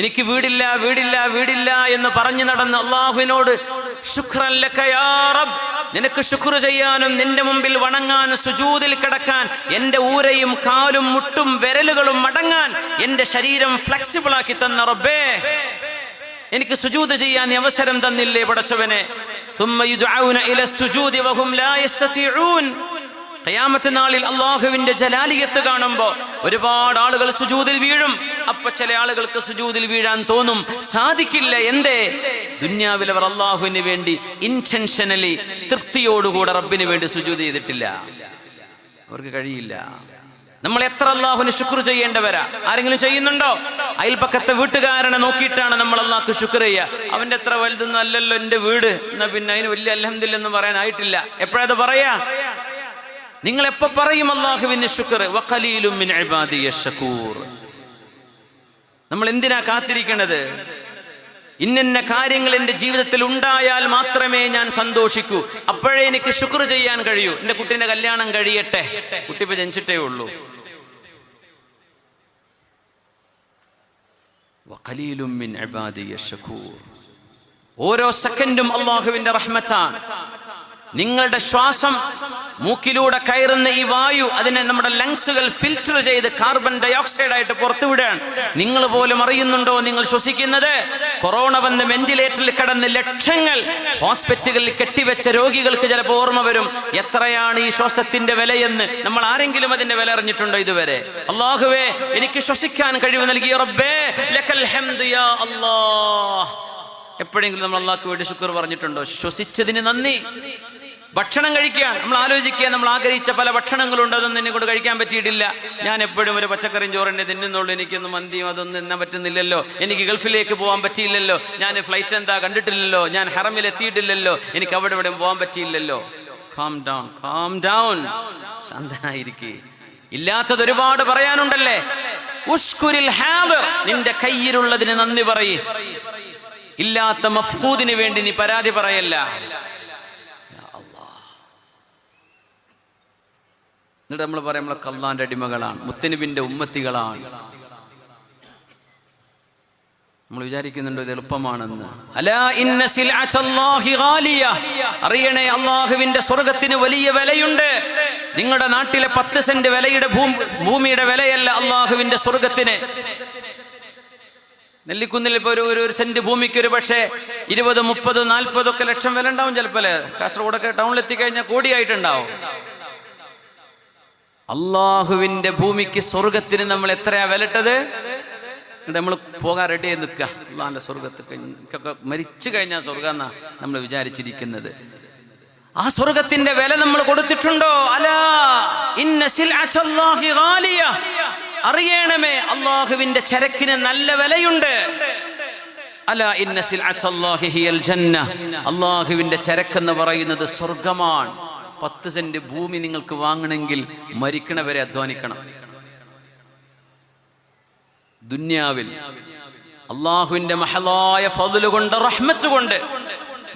എനിക്ക് വീടില്ല വീടില്ല വീടില്ല എന്ന് പറഞ്ഞു നടന്ന് അള്ളാഹുവിനോട് ശുക്രൻ ലക യാ റബ്ബ്, നിനക്ക് ശുക്ർ ചെയ്യാനും നിന്റെ മുമ്പിൽ വണങ്ങാനും സുജൂദിൽ കിടക്കാൻ, എന്റെ ഊരയും കാലും മുട്ടും വിരലുകളും മടങ്ങാൻ എന്റെ ശരീരം ഫ്ലെക്സിബിൾ ആക്കി തന്ന റബ്ബേ, എനിക്ക് സുജൂദ് ചെയ്യാൻ നീ അവസരം തന്നില്ലേ പടച്ചവനെ. ثم يدعون الى السجود وهم لا يستطيعون. ഖിയാമത്ത് നാളിൽ അള്ളാഹുവിന്റെ ജലാലിയത്ത് കാണുമ്പോൾ ഒരുപാട് ആളുകൾ സുജൂദിൽ വീഴും. അപ്പൊ ചില ആളുകൾക്ക് സുജൂദിൽ വീഴാൻ തോന്നും, സാധിക്കില്ല. എന്തേ? ദുന്യാവിൽ അവർ അള്ളാഹുവിന് വേണ്ടി ഇന്റൻഷനലി തൃപ്തിയോടുകൂടെ റബ്ബിന് വേണ്ടി സുജൂദ് ചെയ്തിട്ടില്ല. അവർക്ക് കഴിയില്ല. നമ്മൾ എത്ര അള്ളാഹുവിന് ശുക്ർ ചെയ്യേണ്ടവരാ? ആരെങ്കിലും ചെയ്യുന്നുണ്ടോ? അയൽപക്കത്തെ വീട്ടുകാരനെ നോക്കിയിട്ടാണ് നമ്മൾ അള്ളാഹ്ക്ക് ശുക്ർ ചെയ്യുക. അവന്റെ എത്ര വലുതൊന്നും അല്ലല്ലോ എന്റെ വീട്, എന്നാ പിന്നെ അതിന് വലിയ അൽഹംദുലില്ലാ എന്ന് പറയാനായിട്ടില്ല. എപ്പോഴത് പറയാ? നിങ്ങൾ എപ്പോ പറയും അല്ലാഹുവിന് ശുക്ർ? വഖലീലും മിൻ ഇബാദിയ ശകൂർ. നമ്മൾ എന്തിനാ കാത്തിരിക്കുന്നത്? ഇന്ന കാര്യങ്ങൾ എൻ്റെ ജീവിതത്തിൽ ഉണ്ടായാൽ മാത്രമേ ഞാൻ സന്തോഷിക്കൂ, അപ്പോഴേ എനിക്ക് ശുക്ർ ചെയ്യാൻ കഴിയൂ. എൻ്റെ കുട്ടീൻ്റെ കല്യാണം കഴിയട്ടെ, കുട്ടി ഇപ്പൊ ജനിച്ചിട്ടേ ഉള്ളൂ. വഖലീലും മിൻ ഇബാദിയ ശകൂർ. ഓരോ സെക്കൻഡും അല്ലാഹുവിന്റെ റഹ്മത്താണ്. നിങ്ങളുടെ ശ്വാസം, മൂക്കിലൂടെ കയറുന്ന ഈ വായു, അതിനെ നമ്മുടെ ലങ്സുകൾ ഫിൽറ്റർ ചെയ്ത് കാർബൺ ഡൈ ഓക്സൈഡ് ആയിട്ട് പുറത്തുവിടാൻ നിങ്ങൾ പോലും അറിയുന്നുണ്ടോ? നിങ്ങൾ ശ്വസിക്കുന്നത്. കൊറോണ വന്ന് വെന്റിലേറ്ററിൽ കിടന്ന് ലക്ഷങ്ങൾ ഹോസ്പിറ്റലുകളിൽ കെട്ടിവെച്ച രോഗികൾക്ക് ചിലപ്പോൾ ഓർമ്മ വരും എത്രയാണ് ഈ ശ്വാസത്തിന്റെ വിലയെന്ന്. നമ്മൾ ആരെങ്കിലും അതിന്റെ വില അറിഞ്ഞിട്ടുണ്ടോ ഇതുവരെ? അല്ലാഹുവേ, എനിക്ക് ശ്വസിക്കാൻ കഴിവ് നൽകിയ റബ്ബേ ലക്കൽ ഹംദു യാ അല്ലാഹ്. എപ്പോഴെങ്കിലും നമ്മൾ അല്ലാഹ്ക്ക് വേണ്ടി ശുക്ർ പറഞ്ഞിട്ടുണ്ടോ? ശ്വസിച്ചതിന് നന്ദി. ഭക്ഷണം കഴിക്കാൻ നമ്മൾ ആലോചിക്കുക, നമ്മൾ ആഗ്രഹിച്ച പല ഭക്ഷണങ്ങളുണ്ട്, അതൊന്നും എന്നെ കൊണ്ട് കഴിക്കാൻ പറ്റിയിട്ടില്ല. ഞാൻ എപ്പോഴും ഒരു പച്ചക്കറിയും ചോറിൻ്റെ തിന്നുന്നുള്ളൂ, എനിക്കൊന്നും മന്തിയും അതൊന്നും തിന്നാൻ പറ്റുന്നില്ലല്ലോ, എനിക്ക് ഗൾഫിലേക്ക് പോകാൻ പറ്റിയില്ലല്ലോ, ഞാൻ ഫ്ലൈറ്റ് എന്താ കണ്ടിട്ടില്ലല്ലോ, ഞാൻ ഹറമിൽ എത്തിയിട്ടില്ലല്ലോ, എനിക്ക് അവിടെ ഇവിടെ പോകാൻ പറ്റിയില്ലല്ലോ. കാം ഡൗൺ, കാം ഡൗൺ, ശാന്തനായിരിക്കെ. ഇല്ലാത്തത് ഒരുപാട് പറയാനുണ്ടല്ലേ. ഉഷ്കുരിൽ ഹാദിർ, നിന്റെ കയ്യിലുള്ളതിന് നന്ദി പറയ്. ഇല്ലാത്ത മഫ്കൂദിന് വേണ്ടി നീ പരാതി പറയല്ല. എന്നിട്ട് നമ്മൾ പറയാം നമ്മളൊക്കെ അള്ളാന്റെ അടിമകളാണ്, മുത്തനബിന്റെ ഉമ്മത്തികളാണ്. നമ്മൾ വിചാരിക്കുന്നുണ്ടോ ഇത് എളുപ്പമാണെന്ന്? അലാ ഇന്ന സിൽഅത്തല്ലാഹി ഗാലിയ. അറിയണേ, അള്ളാഹുവിന്റെ സ്വർഗത്തിന് വലിയ വിലയുണ്ട്. നിങ്ങളുടെ നാട്ടിലെ 10 സെന്റ് വിലയുടെ ഭൂമിയുടെ വിലയല്ല അള്ളാഹുവിന്റെ സ്വർഗത്തിന്. നെല്ലിക്കുന്നിൽ ഇപ്പൊ ഒരു സെന്റ് ഭൂമിക്ക് ഒരു പക്ഷേ 20, 30, 40 ഒക്കെ ലക്ഷം വില ഉണ്ടാവും ചിലപ്പോ. കാസർഗോഡൊക്കെ ടൗണിൽ എത്തിക്കഴിഞ്ഞാൽ കോടിയായിട്ടുണ്ടാവും. അള്ളാഹുവിന്റെ ഭൂമിക്ക്, സ്വർഗത്തിന് നമ്മൾ എത്രയാ വിലട്ടത്? നമ്മൾ പോകാൻ റെഡി ആയി നിൽക്കുക. അള്ളാഹിന്റെ സ്വർഗത്തൊക്കെ മരിച്ചു കഴിഞ്ഞാൽ സ്വർഗം എന്നാ നമ്മൾ വിചാരിച്ചിരിക്കുന്നത്. ആ സ്വർഗത്തിന്റെ വില നമ്മൾ കൊടുത്തിട്ടുണ്ടോ? അലാ ഇന്ന സിൽഅത്തല്ലാഹി ഗാലിയ. അറിയണമേ, അള്ളാഹുവിന്റെ ചരക്കിന് നല്ല വിലയുണ്ട്. അലാ ഇന്ന സിൽഅത്തല്ലാഹി ഹിയൽ ജന്ന. അള്ളാഹുവിന്റെ ചരക്കെന്ന് പറയുന്നത് സ്വർഗമാണ്. 10 സെന്റ് ഭൂമി നിങ്ങൾക്ക് വാങ്ങണമെങ്കിൽ മരിക്കണവരെ അധ്വാനിക്കണം. ദുന്യാവിൽ അള്ളാഹുവിന്റെ മഹലായ ഫദ്ല് കൊണ്ട്, റഹ്മത്ത് കൊണ്ട്,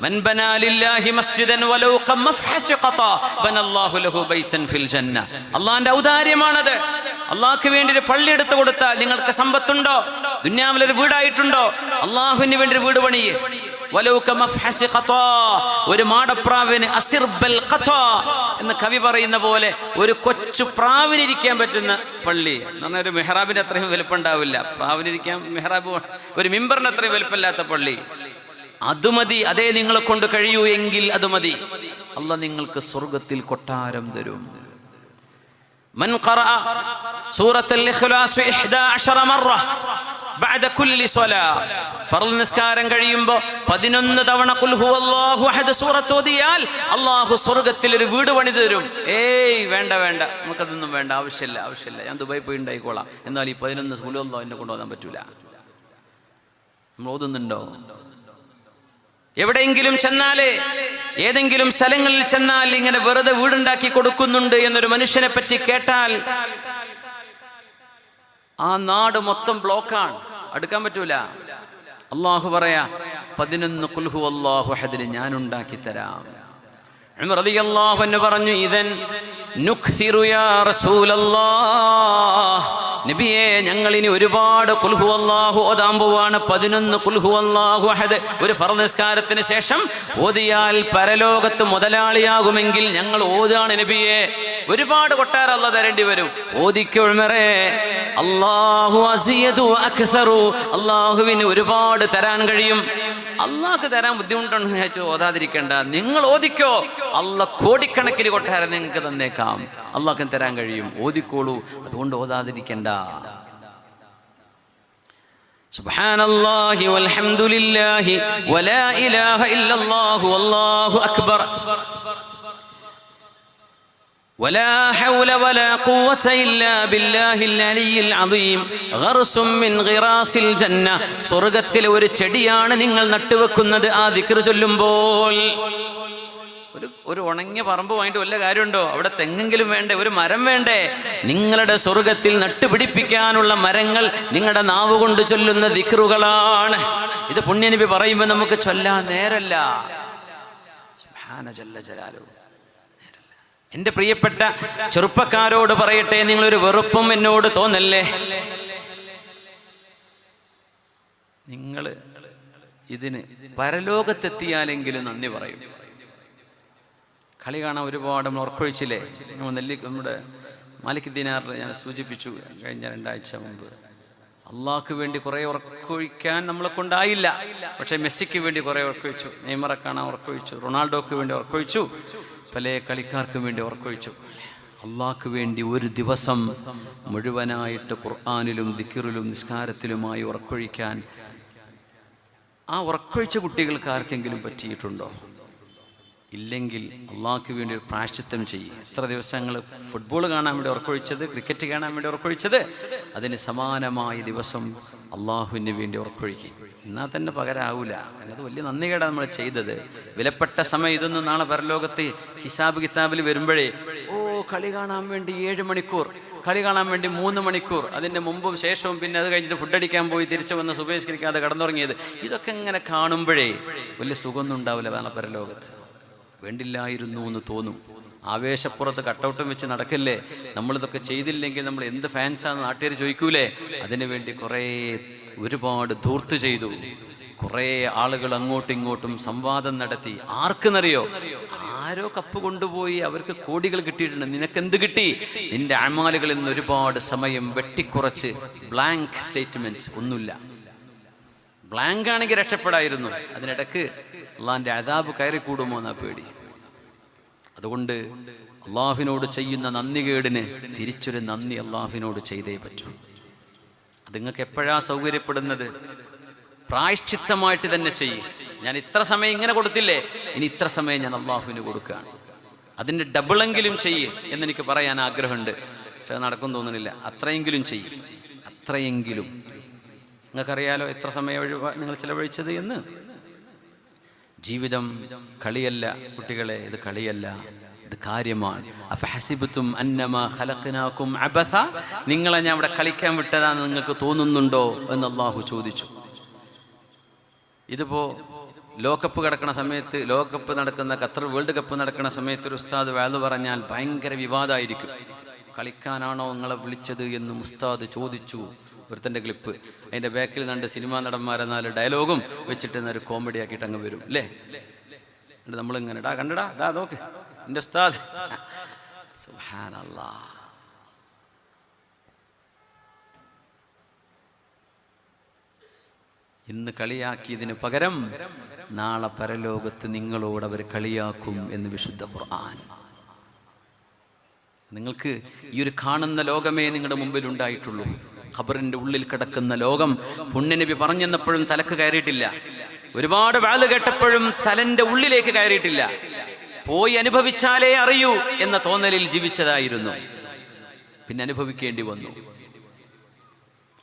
മൻ ബനാ ലില്ലാഹി മസ്ജിദൻ വലൗ ഖമഫ്ഹസ് ഖത ബനല്ലാഹു ലഹു ബൈതൻ ഫിൽ ജന്ന. അല്ലാഹുവിന്റെ ഔദാര്യമാണത്. അള്ളാഹ്ക്ക് വേണ്ടി ഒരു പള്ളി എടുത്തു കൊടുത്താൽ, നിങ്ങൾക്ക് സമ്പത്തുണ്ടോ, ദുനിയാവിലൊരു വീടായിട്ടുണ്ടോ, അള്ളാഹുവിന് വേണ്ടി ഒരു വീട് പണിയേ. ഒരു മാടപ്രാവിന് അസിർബൽ ഖത്താ എന്ന് കവി പറയുന്ന പോലെ ഒരു കൊച്ചു പ്രാവിനിരിക്കാൻ പറ്റുന്ന പള്ളി എന്ന് പറഞ്ഞാൽ ഒരു മെഹ്റാബിന്റെ അത്രയും വലുപ്പം ഉണ്ടാവില്ല. പ്രാവിനിരിക്കാൻ മെഹ്റാബ്, ഒരു മിമ്പറിന് അത്രയും വലുപ്പമില്ലാത്ത പള്ളി, അത് മതി. അതേ നിങ്ങളെ കൊണ്ട് കഴിയൂ എങ്കിൽ അത് മതി. അല്ലാഹ് നിങ്ങൾക്ക് സ്വർഗത്തിൽ കൊട്ടാരം തരും. മൻ ഖറഅ സൂറത്തുൽ ഇഖ്ലാസ് 11 മറ ബഅദ കുല്ലി സ്വലാ, ഫർള് നിസ്കാരം കഴിയുമ്പോൾ 11 തവണ ഖുൽ ഹുവല്ലാഹു അഹദ് സൂറത്ത് ഓതിയാൽ അല്ലാഹു സ്വർഗ്ഗത്തിൽ ഒരു വീട് പണി തരും. വേണ്ട നമുക്കതൊന്നും വേണ്ട, ആവശ്യമില്ല. ഞാൻ ദുബായി പോയി ഉണ്ടായിക്കോളാം. എന്നാൽ ഈ 11 ഖുൽ ഹുവല്ലാഹു എന്നെ കൊണ്ടുപോകാൻ പറ്റൂല. നമ്മൾ ഓതുന്നുണ്ടോ? എവിടെയെങ്കിലും ചെന്നാലേ, ഏതെങ്കിലും സ്ഥലങ്ങളിൽ ചെന്നാൽ ഇങ്ങനെ വെറുതെ വീടുണ്ടാക്കി കൊടുക്കുന്നുണ്ട് എന്നൊരു മനുഷ്യനെ പറ്റി കേട്ടാൽ ആ നാട് മൊത്തം ബ്ലോക്കാണ്, അടുക്കാൻ പറ്റൂല. അള്ളാഹു പറയാ 11 ഖുൽ ഹുവല്ലാഹു അഹദിന് ഞാൻ ഉണ്ടാക്കി തരാം. ഉമർ റളിയല്ലാഹു അൻഹു പറഞ്ഞു, ഇദൻ നുക്സിറു യാ റസൂലല്ലാഹ്, നബിയേ ഞങ്ങൾ ഇനി ഒരുപാട് ഖുൽ ഹുവല്ലാഹു ഓതാൻ പോവാണ്. 11 ഖുൽ ഹുവല്ലാഹു അഹദ് ഒരു ഫർള് നിസ്കാരത്തിന് ശേഷം ഓതിയാൽ പരലോകത്ത് മുതലാളിയാകുമെങ്കിൽ ഞങ്ങൾ ഓതാണ് നബിയേ. ഒരുപാട് കൊട്ടാരം അല്ലാഹ് തരേണ്ടി വരും. ഓദിക്കോ ഉമറേ, അല്ലാഹു അസിയദു അക്സറു, അല്ലാഹുവിന് ഒരുപാട് തരാൻ കഴിയും. അള്ളാഹ്ക്ക് തരാൻ ബുദ്ധിമുട്ടുണ്ടെന്ന് ചോദിച്ചു ഓതാതിരിക്കണ്ട, നിങ്ങൾ ഓദിക്കോ, അള്ളാഹ് കോടിക്കണക്കിന് കൊട്ടാരം നിങ്ങൾക്ക് തന്നേക്കാം, അള്ളാഹ്ക്ക് തരാൻ കഴിയും, ഓദിക്കോളൂ, അതുകൊണ്ട് ഓതാതിരിക്കണ്ട. സുബ്ഹാനല്ലാഹി വൽഹംദുലില്ലാഹി വലാ ഇലാഹ ഇല്ലല്ലാഹു വല്ലാഹു അക്ബർ ولا حول ولا قوة إلا بالله العلي العظيم غرس من غراس الجنة, സ്വർഗ്ഗത്തിലെ ഒരു ചെടിയാണ് നിങ്ങൾ നട്ടുവെക്കുന്നത് ആ ദിക്ർ ചൊല്ലുമ്പോൾ. ഒരു ഉണങ്ങിയ പറമ്പ് വാങ്ങിയിട്ട് വല്ല കാര്യമുണ്ടോ? അവിടെ തെങ്ങെങ്കിലും വേണ്ടേ, ഒരു മരം വേണ്ടേ? നിങ്ങളുടെ സ്വർഗ്ഗത്തിൽ നട്ടുപിടിപ്പിക്കാനുള്ള മരങ്ങൾ നിങ്ങളുടെ നാവ് കൊണ്ട് ചൊല്ലുന്ന ദിക്റുകളാണ്. ഇത് പുണ്യനബി പറയുമ്പോൾ നമുക്ക് ചൊല്ലാൻ നേരല്ല. സുബ്ഹാന ജല്ല ജലാലുഹു. എൻ്റെ പ്രിയപ്പെട്ട ചെറുപ്പക്കാരോട് പറയട്ടെ, നിങ്ങളൊരു വെറുപ്പും എന്നോട് തോന്നല്ലേ. നിങ്ങൾ ഇതിന് പരലോകത്തെത്തിയാലെങ്കിലും നന്ദി പറയും. കളി കാണാൻ ഒരുപാട് നമ്മൾ ഉറക്കൊഴിച്ചില്ലേ. നമ്മുടെ മാലിക് ദിനാറിൽ ഞാൻ സൂചിപ്പിച്ചു കഴിഞ്ഞ 2 ആഴ്ച മുമ്പ്. അള്ളാഹ്ക്ക് വേണ്ടി കുറേ ഉറക്കൊഴിക്കാൻ നമ്മളെ കൊണ്ടായില്ല, പക്ഷെ മെസ്സിക്ക് വേണ്ടി കുറേ ഉറക്കൊഴിച്ചു, നെയ്മറെ കാണാൻ ഉറക്കൊഴിച്ചു, റൊണാൾഡോക്ക് വേണ്ടി ഉറക്കൊഴിച്ചു, പല കളിക്കാർക്ക് വേണ്ടി ഉറക്കൊഴിച്ചു. അള്ളാഹ്ക്ക് വേണ്ടി ഒരു ദിവസം മുഴുവനായിട്ട് ഖുർആനിലും ദിക്റിലും നിസ്കാരത്തിലുമായി ഉറക്കൊഴിക്കാൻ ആ ഉറക്കൊഴിച്ച കുട്ടികൾക്ക് ആർക്കെങ്കിലും പറ്റിയിട്ടുണ്ടോ? ഇല്ലെങ്കിൽ അള്ളാഹ്ക്ക് വേണ്ടി ഒരു പ്രായശ്ചിത്തം ചെയ്യും. എത്ര ദിവസങ്ങൾ ഫുട്ബോൾ കാണാൻ വേണ്ടി ഉറക്കൊഴിച്ചത്, ക്രിക്കറ്റ് കാണാൻ വേണ്ടി ഉറക്കൊഴിച്ചത്, അതിന് സമാനമായ ദിവസം അള്ളാഹുവിന് വേണ്ടി ഉറക്കൊഴിക്കും. എന്നാൽ തന്നെ പകരാവൂല. അത് വലിയ നന്ദികേടാണ് നമ്മൾ ചെയ്തത്. വിലപ്പെട്ട സമയം ഇതൊന്നും നാളെ പരലോകത്ത് ഹിസാബ് കിതാബിൽ വരുമ്പോഴേ, കളി കാണാൻ വേണ്ടി 7 മണിക്കൂർ, കളി കാണാൻ വേണ്ടി 3 മണിക്കൂർ, അതിൻ്റെ മുമ്പും ശേഷവും, പിന്നെ അത് കഴിഞ്ഞിട്ട് ഫുഡടിക്കാൻ പോയി തിരിച്ചു വന്ന് സുബഹിസ്കരിക്കാതെ കടന്നുറങ്ങിയത്, ഇതൊക്കെ ഇങ്ങനെ കാണുമ്പോഴേ വലിയ സുഖമൊന്നും ഉണ്ടാവില്ല നാളെ പരലോകത്ത്. വേണ്ടില്ലായിരുന്നു എന്ന് തോന്നും. ആവേശപ്പുറത്ത് കട്ടൗട്ടും വെച്ച് നടക്കല്ലേ. നമ്മളിതൊക്കെ ചെയ്തില്ലെങ്കിൽ നമ്മൾ എന്ത് ഫാൻസാന്ന് നാട്ടുകാർ ചോദിക്കൂലേ. അതിനുവേണ്ടി ഒരുപാട് ധൂർത്ത് ചെയ്തു. കുറേ ആളുകൾ അങ്ങോട്ടും ഇങ്ങോട്ടും സംവാദം നടത്തി. ആർക്കെന്നറിയോ? ആരോ കപ്പ് കൊണ്ടുപോയി അവർക്ക് കോടികൾ കിട്ടിയിട്ടുണ്ട്. നിനക്കെന്ത് കിട്ടി? നിന്റെ അമാലുകളിൽ നിന്ന് ഒരുപാട് സമയം വെട്ടിക്കുറച്ച് ബ്ലാങ്ക് സ്റ്റേറ്റ്മെന്റ്, ഒന്നുമില്ല. ബ്ലാങ്ക് ആണെങ്കിൽ രക്ഷപ്പെടായിരുന്നു. അതിനിടക്ക് അള്ളാഹിന്റെ അദാബ് കയറി കൂടുമോ എന്നാ പേടി. അതുകൊണ്ട് അള്ളാഹുവിനോട് ചെയ്യുന്ന നന്ദികേടിന് തിരിച്ചൊരു നന്ദി അള്ളാഹുവിനോട് ചെയ്തേ പറ്റൂ. അത് നിങ്ങൾക്ക് എപ്പോഴാ സൗകര്യപ്പെടുന്നത്? പ്രായശ്ചിത്തമായിട്ട് തന്നെ ചെയ്യും. ഞാൻ ഇത്ര സമയം ഇങ്ങനെ കൊടുത്തില്ലേ, ഇനി ഇത്ര സമയം ഞാൻ അള്ളാഹുവിന് കൊടുക്കുകയാണ്, അതിൻ്റെ ഡബിളെങ്കിലും ചെയ്യും എന്നെനിക്ക് പറയാൻ ആഗ്രഹമുണ്ട്. പക്ഷെ അത് നടക്കും തോന്നുന്നില്ല. അത്രയെങ്കിലും ചെയ്യും, അത്രയെങ്കിലും. നിങ്ങൾക്കറിയാലോ എത്ര സമയം നിങ്ങൾ ചിലവഴിച്ചത് എന്ന്. ജീവിതം കളിയല്ല കുട്ടികളെ, ഇത് കളിയല്ല, ഇത് കാര്യമാണ്. അഫഹസിബതും അന്നമാ ഖലഖനാകും അബഥ, നിങ്ങളെ ഞാൻ ഇവിടെ കളിക്കാൻ വിട്ടതാണെന്ന് നിങ്ങൾക്ക് തോന്നുന്നുണ്ടോ എന്ന് അള്ളാഹു ചോദിച്ചു. ഇതിപ്പോ ലോകകപ്പ് കിടക്കുന്ന സമയത്ത്, ലോകകപ്പ് നടക്കുന്ന ഖത്തർ വേൾഡ് കപ്പ് നടക്കുന്ന സമയത്ത് ഒരു ഉസ്താദ് വഅദ് പറഞ്ഞാൽ ഭയങ്കര വിവാദമായിരിക്കും. കളിക്കാനാണോ നിങ്ങളെ വിളിച്ചത് എന്ന് ഉസ്താദ് ചോദിച്ചു. ഒരുത്തൻ്റെ ക്ലിപ്പ്, അതിൻ്റെ ബാക്കിൽ 2 സിനിമാ നടന്മാരെ 4 ഡയലോഗും വെച്ചിട്ട് ഒരു കോമഡി ആക്കിയിട്ട് അങ്ങ് വരും അല്ലേ. എന്നിട്ട് നമ്മളിങ്ങനെ കണ്ടടാ അതാ നോക്ക് എൻ്റെ ഉസ്താദ്. സുബ്ഹാനല്ലാഹ്. ഇന്ന് കളിയാക്കിയതിന് പകരം നാളെ പരലോകത്ത് നിങ്ങളോട് അവർ കളിയാക്കും എന്ന് വിശുദ്ധ ഖുർആൻ. നിങ്ങൾക്ക് ഈ ഒരു കാണുന്ന ലോകമേ നിങ്ങളുടെ മുമ്പിൽ ഉണ്ടായിട്ടുള്ളൂ. ഖബറിന്റെ ഉള്ളിൽ കിടക്കുന്ന ലോകം പുണ്യനബി പറഞ്ഞെന്നപ്പോഴും തലക്ക് കയറിയിട്ടില്ല. ഒരുപാട് വാള് കേട്ടപ്പോഴും തലന്റെ ഉള്ളിലേക്ക് കയറിയിട്ടില്ല. പോയി അനുഭവിച്ചാലേ അറിയൂ എന്ന തോന്നലിൽ ജീവിച്ചതായിരുന്നു. പിന്നെ അനുഭവിക്കേണ്ടി വന്നു.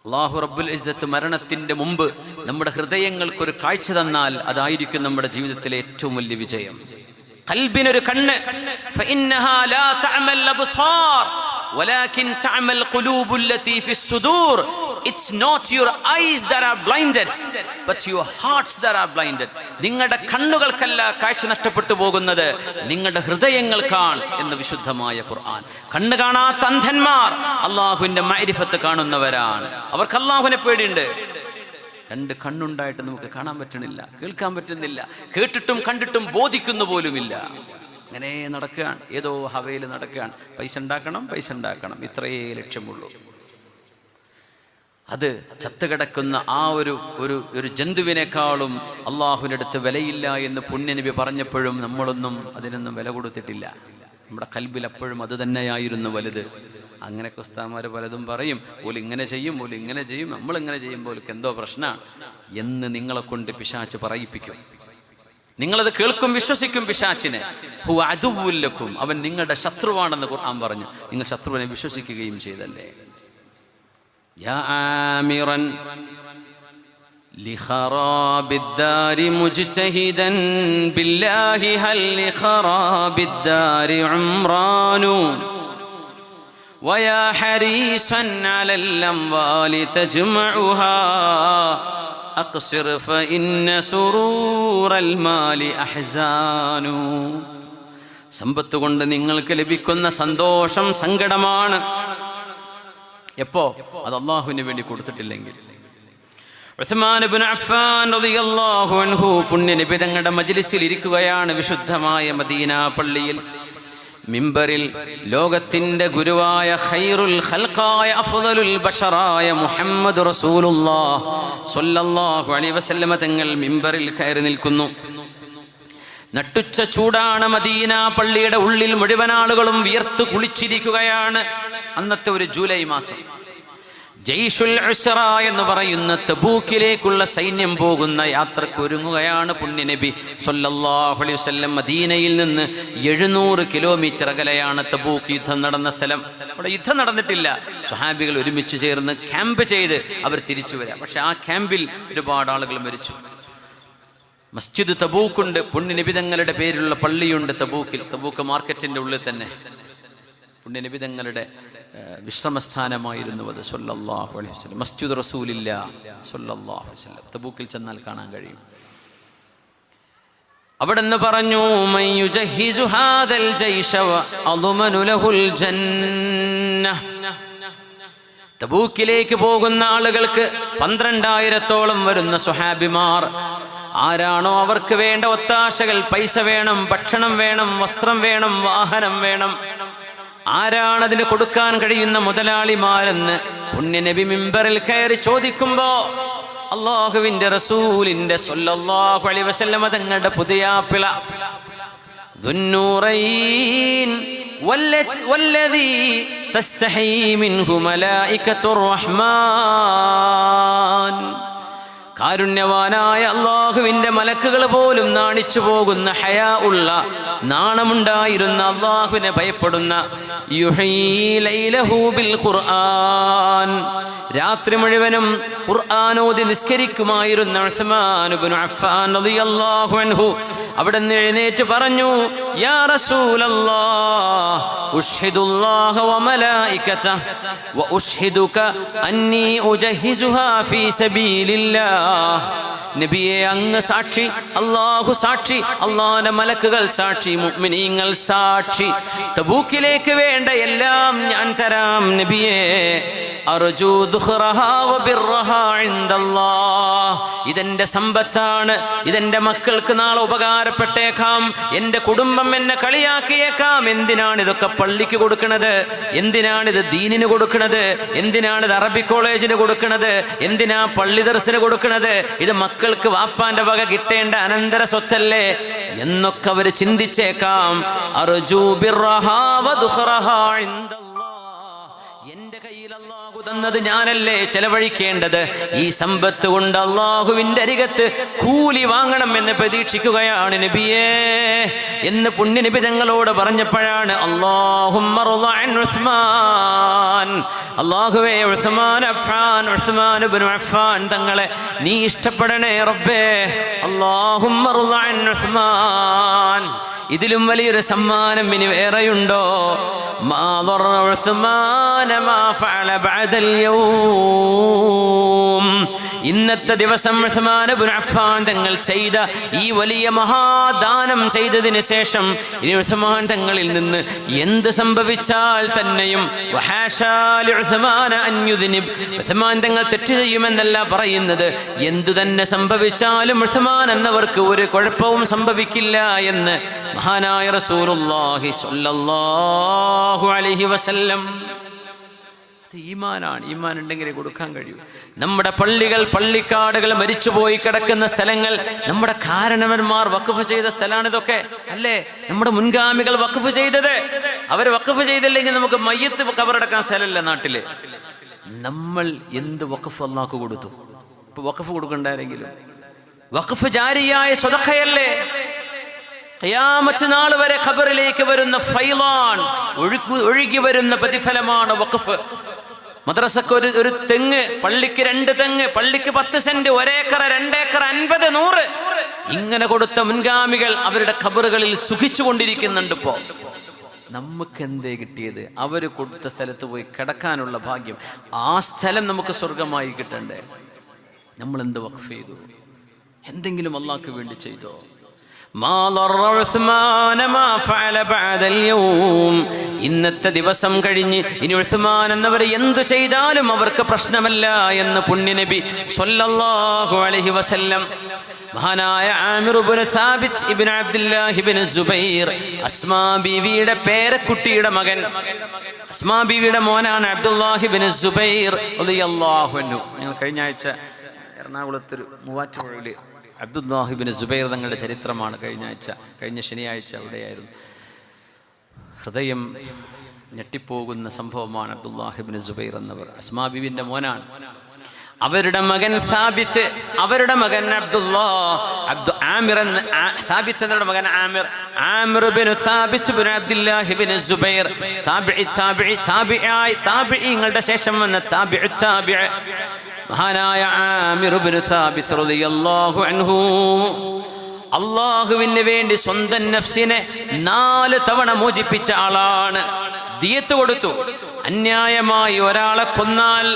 അല്ലാഹു റബ്ബുൽ ഇസ്സത്ത് മരണത്തിന്റെ മുമ്പ് നമ്മുടെ ഹൃദയങ്ങൾക്കൊരു കാഴ്ച തന്നാൽ അതായിരിക്കും നമ്മുടെ ജീവിതത്തിലെ ഏറ്റവും വലിയ വിജയം. ഖൽബിനൊരു കണ്ണ്, ഫഇന്നഹാ ലാ തഅമൽ Absar വലാകിൻ തഅമൽ ഖുലൂബുൽ ലതി Fizz സുദൂർ. It's not your eyes that are blinded, but your hearts that are blinded. നിങ്ങളുടെ കണ്ണുകൾക്കല്ല കാഴ്ച നഷ്ടപ്പെട്ടു പോകുന്നത്, നിങ്ങളുടെ ഹൃദയങ്ങൾക്കാണ് എന്ന് വിശുദ്ധമായ ഖുർആൻ. കണ്ണ് കാണാത്ത അന്ധന്മാർ അള്ളാഹുവിന്റെ മഅരിഫത്ത് കാണുന്നവരാണ്. അവർക്ക് അള്ളാഹുവിനെ പേടിയുണ്ട്. 2 കണ്ണുണ്ടായിട്ട് നമുക്ക് കാണാൻ പറ്റണില്ല, കേൾക്കാൻ പറ്റുന്നില്ല, കേട്ടിട്ടും കണ്ടിട്ടും ബോധിക്കുന്നു പോലുമില്ല. അങ്ങനെ നടക്കുകയാണ്, ഏതോ ഹവയിൽ നടക്കുകയാണ്. പൈസ ഉണ്ടാക്കണം, ഇത്രയേ ലക്ഷ്യമുള്ളൂ. അത് ചത്തുകിടക്കുന്ന ആ ഒരു ജന്തുവിനേക്കാളും അള്ളാഹുവിൻ്റെ അടുത്ത് വിലയില്ല എന്ന് പുണ്യനബി പറഞ്ഞപ്പോഴും നമ്മളൊന്നും അതിനൊന്നും വില കൊടുത്തിട്ടില്ല. നമ്മുടെ കൽബിൽ അപ്പോഴും അത് തന്നെയായിരുന്നു വലുത്. അങ്ങനെയൊക്കെ ഉസ്താദ്മാർ പലതും പറയും, ഓല് ഇങ്ങനെ ചെയ്യും, നമ്മളിങ്ങനെ ചെയ്യുമ്പോൾ എന്തോ പ്രശ്നമാണ് എന്ന് നിങ്ങളെ കൊണ്ട് പിശാച് പറയിപ്പിക്കും. നിങ്ങളത് കേൾക്കും, വിശ്വസിക്കും പിശാചിനെ. ഹുവ അദുവ്വുൽ ലക്കും, അവൻ നിങ്ങളുടെ ശത്രുവാണെന്ന് ഖുർആൻ പറഞ്ഞു. നിങ്ങൾ ശത്രുവിനെ വിശ്വസിക്കുകയും ചെയ്തല്ലേ. യാ ആമിറൻ ലിഖറാബിദ്ദാരി മുജ്തഹിദൻ ബില്ലാഹി ഹൽ ലിഖറാബിദ്ദാരി ഉംറാനു വയാ ഹരീസൻ അലൽ അംവാലി തജ്മഉഹാ അഖ്സിർ ഫഇന്ന സുറൂറൽ മാലി അഹ്സാനു. സമ്പത്ത് കൊണ്ട് നിങ്ങൾക്ക് ലഭിക്കുന്ന സന്തോഷം സങ്കടമാണ്. എപ്പോ? അത് അള്ളാഹുവിന് വേണ്ടി കൊടുത്തിട്ടില്ലെങ്കിൽ. ഉസ്മാൻ ഇബ്നു അഫ്ഫാൻ റളിയല്ലാഹു അൻഹു പുണ്യനബി തങ്ങളുടെ മജ്ലിസിൽ ഇരിക്കുകയാണ് വിശുദ്ധമായ മദീന പള്ളിയിൽ. മിമ്പറിൽ ലോകത്തിന്റെ ഗുരുവായ ഖൈറുൽ ഖൽഖായ അഫ്ദലുൽ ബശറായ മുഹമ്മദ് റസൂലുള്ളാഹ് സ്വല്ലല്ലാഹു അലൈഹി വസല്ലമ തങ്ങൾ മിമ്പറിൽ കയറി നിൽക്കുന്നു. നട്ടുച്ച ചൂടാണ്. മദീന പള്ളിയുടെ ഉള്ളിൽ മുഴുവൻ ആളുകളും വിയർത്ത് കുളിച്ചിരിക്കുകയാണ്. അന്നത്തെ ഒരു ജൂലൈ മാസം. ജയ്ഷുൽ ഉസ്റ എന്ന് പറയുന്ന തബൂക്കിലേക്കുള്ള സൈന്യം പോകുന്ന യാത്രക്ക് ഒരുങ്ങുകയാണ് പുണ്യനബി സ്വല്ലല്ലാഹു അലൈഹി വസല്ലം. മദീനയിൽ നിന്ന് 700 കിലോമീറ്റർ അകലെയാണ് തബൂക്ക് യുദ്ധം നടന്ന സ്ഥലം. അവിടെ യുദ്ധം നടന്നിട്ടില്ല. സ്വഹാബികൾ ഒരുമിച്ച് ചേർന്ന് ക്യാമ്പ് ചെയ്ത് അവർ തിരിച്ചു വരാം. പക്ഷെ ആ ക്യാമ്പിൽ ഒരുപാട് ആളുകൾ മരിച്ചു. മസ്ജിദ് തബൂക്കുണ്ട്, പുണ്യനബി തങ്ങളുടെ പേരിലുള്ള പള്ളിയുണ്ട് തബൂക്കിൽ. തബൂക്ക് മാർക്കറ്റിന്റെ ഉള്ളിൽ തന്നെ പുണ്യനബി തങ്ങളുടെ വിശ്രമസ്ഥാനമായിരുന്നു അത് സ്വല്ലല്ലാഹു അലൈഹി വസല്ലം. മസ്ജിദ് റസൂലില്ലാഹ് സ്വല്ലല്ലാഹു അലൈഹി വസല്ലം തബൂക്കിൽ ചെന്നാൽ കാണാൻ കഴിയും. അവിടെ നിന്ന് പറഞ്ഞു, മൻ യുജഹിസു ഹാദൽ ജയ്ഷ വഅദ്മനു ലഹുൽ ജന്നഹ്. തബൂക്കിലേക്ക് പോകുന്ന ആളുകൾക്ക് 12,000-ഓളം വരുന്ന സ്വഹാബിമാർ. ആരാണോ അവർക്ക് വേണ്ട ഒത്താശകൾ, പൈസ വേണം, ഭക്ഷണം വേണം, വസ്ത്രം വേണം, വാഹനം വേണം, ആരാണതിന് കൊടുക്കാൻ കഴിയുന്ന മുതലാളിമാരെന്ന് പുണ്യനബി മിമ്പറിൽ കയറി ചോദിക്കുമ്പോ അല്ലാഹുവിന്റെ റസൂലിന്റെ സ്വല്ലല്ലാഹു അലൈഹി വസല്ലമ തങ്ങളുടെ പുതിയാപ്പിള ദുന്നൂറൈൻ വല്ലദീ തസ്തഹീ മിൻഹു മലായികത്തുർ റഹ്മാൻ, കാരുണ്യവാനായ അള്ളാഹുവിന്റെ മലക്കുകൾ പോലും നാണിച്ചു പോകുന്ന ഹയാ ഉള്ള, നാണമുണ്ടായിരുന്ന, അള്ളാഹുവിനെ ഭയപ്പെടുന്ന, യുഹീ ലൈലഹു ബിൽ ഖുർആൻ, രാത്രി മുഴുവനും ഖുർആൻ ഓതി നിസ്കരിക്കുമായിരുന്ന ഉസ്മാൻ ഇബ്നു അഫ്ഫാൻ റളിയല്ലാഹു അൻഹു അവിടുന്ന് എഴുന്നേറ്റ് പറഞ്ഞു, യാ റസൂലല്ലാഹ് ഉഷ്ഹിദുല്ലാഹ വമലായികതഹു വഉഷ്ഹിദുക അന്നി ഉജഹിസുഹാ ഫീ സബീലില്ലാഹ്. നബിയെ, അങ്ങ് സാക്ഷി, അല്ലാഹു സാക്ഷി, അല്ലാഹുവിന്റെ മലക്കുകൾ സാക്ഷി, മുഅ്മിനീങ്ങൾ സാക്ഷി, തബൂക്കിലേക്ക് വേണ്ട എല്ലാം ഞാൻ തരാം നബിയെ. അർജു ദുഖറഹാ വബിർറഹാ ഇൻദല്ലാഹ്. ഇതെന്റെ സമ്പത്താണ്, ഇതെന്റെ മക്കൾക്ക് നാളെ ഉപകാരപ്പെട്ടേക്കാം, എൻ്റെ കുടുംബം എന്നെ കളിയാക്കിയേക്കാം. എന്തിനാണ് ഇതൊക്കെ പള്ളിക്ക് കൊടുക്കുന്നത്? എന്തിനാണിത് ദീനിന് കൊടുക്കുന്നത്? എന്തിനാണിത് അറബി കോളേജിന് കൊടുക്കുന്നത്? എന്തിനാ പള്ളി ദർസിന് കൊടുക്കുന്നത്? ഇത് മക്കൾക്ക് വാപ്പാന്റെ വക കിട്ടേണ്ട അനന്തര സ്വത്തല്ലേ എന്നൊക്കെ അവർ ചിന്തിച്ചേക്കാം. അർജു ബിർറഹാ വദുഖറഹാ ഇൻദല്ലാഹ്. എന്റെ കയ്യിൽ അല്ലാഹു തന്നത് ഞാനല്ലേ ചെലവഴിക്കേണ്ടത്? ഈ സമ്പത്ത് കൊണ്ട് അല്ലാഹുവിന്റെ അരികത്ത് കൂലി വാങ്ങണം എന്ന് പ്രതീക്ഷിക്കുകയാണ് നബിയേ എന്ന് പുണ്യ നബി തങ്ങളോട് പറഞ്ഞപ്പോഴാണ് അല്ലാഹുമ്മ റള അൻ ഉസ്മാൻ, അല്ലാഹുവേ ഉസ്മാൻ ഇബ്നു അഫ്ഫാൻ തങ്ങളെ നീ ഇഷ്ടപ്പെടണേ റബ്ബേ. അല്ലാഹുമ്മ റള അൻ ഉസ്മാൻ. ഇതിലും വലിയൊരു സമ്മാനം ഇനി വേറെയുണ്ടോ? മാ ളറ ഉസ്മാന മാ ഫഅല ബഅദൽ യൗം. ഇന്നത്തെ ദിവസം ഉസ്മാൻ ഇബ്നു അഫ്ഫാൻ തങ്ങൾ ചെയ്ത ഈ വലിയ മഹാദാനം ചെയ്തതിന് ശേഷം ഇനി ഉസ്മാൻ തങ്ങളിൽ നിന്ന് എന്ത് സംഭവിച്ചാൽ തന്നെയും ഉസ്മാൻ തങ്ങൾ തെറ്റ് ചെയ്യുമെന്നല്ല പറയുന്നത്, എന്തു തന്നെ സംഭവിച്ചാലും ഉസ്മാൻ എന്നവർക്ക് ഒരു കുഴപ്പവും സംഭവിക്കില്ല എന്ന് മഹാനായ റസൂലുള്ളാഹി സ്വല്ലല്ലാഹു അലൈഹി വസല്ലം. ഈമാനാണ്. ഈമാൻ ഉണ്ടെങ്കിലേ കൊടുക്കാൻ കഴിയൂ. നമ്മുടെ പള്ളികൾ, പള്ളിക്കാടുകൾ, മരിച്ചുപോയി കിടക്കുന്ന സ്ഥലങ്ങൾ നമ്മുടെ കാരണവന്മാർ വഖഫ് ചെയ്ത സ്ഥലമാണ് ഇതൊക്കെ, അല്ലേ? നമ്മുടെ മുൻഗാമികൾ വഖഫ് ചെയ്തത്. അവർ വഖഫ് ചെയ്തില്ലെങ്കിൽ നമുക്ക് മയ്യത്ത് കബറടക്കാൻ സ്ഥലമില്ല നാട്ടില്. നമ്മൾ എന്ത് വഖഫ് അല്ലാഹു കൊടുത്തു? ഇപ്പൊ വഖഫ് കൊടുക്കണ്ടാരെങ്കിലും വഖഫ് ജാരിയായ സ്വതഖയല്ലേ? ഖിയാമത്ത് നാൾ വരെ ഖബറിലേക്ക് വരുന്ന ഫൈളാൻ, ഒഴുകി വരുന്ന പ്രതിഫലമാണ് വഖഫ്. മദ്രസക്ക് ഒരു തെങ്ങ്, പള്ളിക്ക് 2 തെങ്ങ്, പള്ളിക്ക് 10 സെന്റ്, 1 ഏക്കർ, 2 ഏക്കർ, 50, 100 ഇങ്ങനെ കൊടുത്ത മുൻഗാമികൾ അവരുടെ ഖബറുകളിൽ സുഖിച്ചു കൊണ്ടിരിക്കുന്നുണ്ട്. ഇപ്പോ നമുക്ക് എന്തേ കിട്ടിയത്? അവര് കൊടുത്ത സ്ഥലത്ത് പോയി കിടക്കാനുള്ള ഭാഗ്യം. ആ സ്ഥലം നമുക്ക് സ്വർഗമായി കിട്ടണ്ടേ? നമ്മൾ എന്ത് വഖഫ് ചെയ്തു? എന്തെങ്കിലും അല്ലാഹുവിന് വേണ്ടി ചെയ്തോ? ഇന്നത്തെ ദിവസം കഴിഞ്ഞ് ഇനി ഉസ്മാൻ എന്നവർ എന്തു ചെയ്താലും അവർക്ക് പ്രശ്നമല്ല എന്ന് പുണ്യനബി സ്വല്ലല്ലാഹു അലൈഹി വസല്ലം. മഹാനായ ആമിർ ഇബ്നു സാബിത്ത് ഇബ്നു അബ്ദുല്ലാഹി ഇബ്നു സുബൈർ, അസ്മാ ബീവിയുടെ പേരക്കുട്ടിയുടെ മകൻ, അസ്മാ ബീവിയുടെ മോനാണ് അബ്ദുല്ലാഹി ഇബ്നു സുബൈർ റളിയല്ലാഹു അൻഹു. ഞങ്ങൾ കഴിഞ്ഞ ആഴ്ച എറണാകുളത്തൊരു മൂവാറ്റുപുഴയില് അബ്ദുല്ലാഹി ഇബ്നു സുബൈർ തങ്ങളുടെ ചരിത്രമാണ് കഴിഞ്ഞ ശനിയാഴ്ച അവിടെയായിരുന്നു. ഹൃദയം ഞെട്ടിപ്പോകുന്ന സംഭവമാണ്. അബ്ദുല്ലാഹി ഇബ്നു സുബൈർ എന്നവർ അസ്മാ ബീവിന്റെ മോനാണ്. അവരുടെ മകൻ സാബിത്ത്, അവരുടെ മകൻ ആമിർ എന്നവരുടെ മകൻ ആമിർ ഇബ്നു സാബിത്ത് ഇബ്നു അബ്ദുല്ലാഹി ഇബ്നു സുബൈർ താബിഈങ്ങളുടെ ശേഷം വന്ന താബിഈ മഹാനായ ആമിർ ഇബ്നു സാബിത്ത് റളിയല്ലാഹു അൻഹു അല്ലാഹുവിന് വേണ്ടി സ്വന്തം നഫ്സിനെ 4 തവണ മോചിപ്പിച്ച ആളാണ്. ദിയത്ത് കൊടുത്തു. അന്യായമായി ഒരാളെ കൊന്നാൽ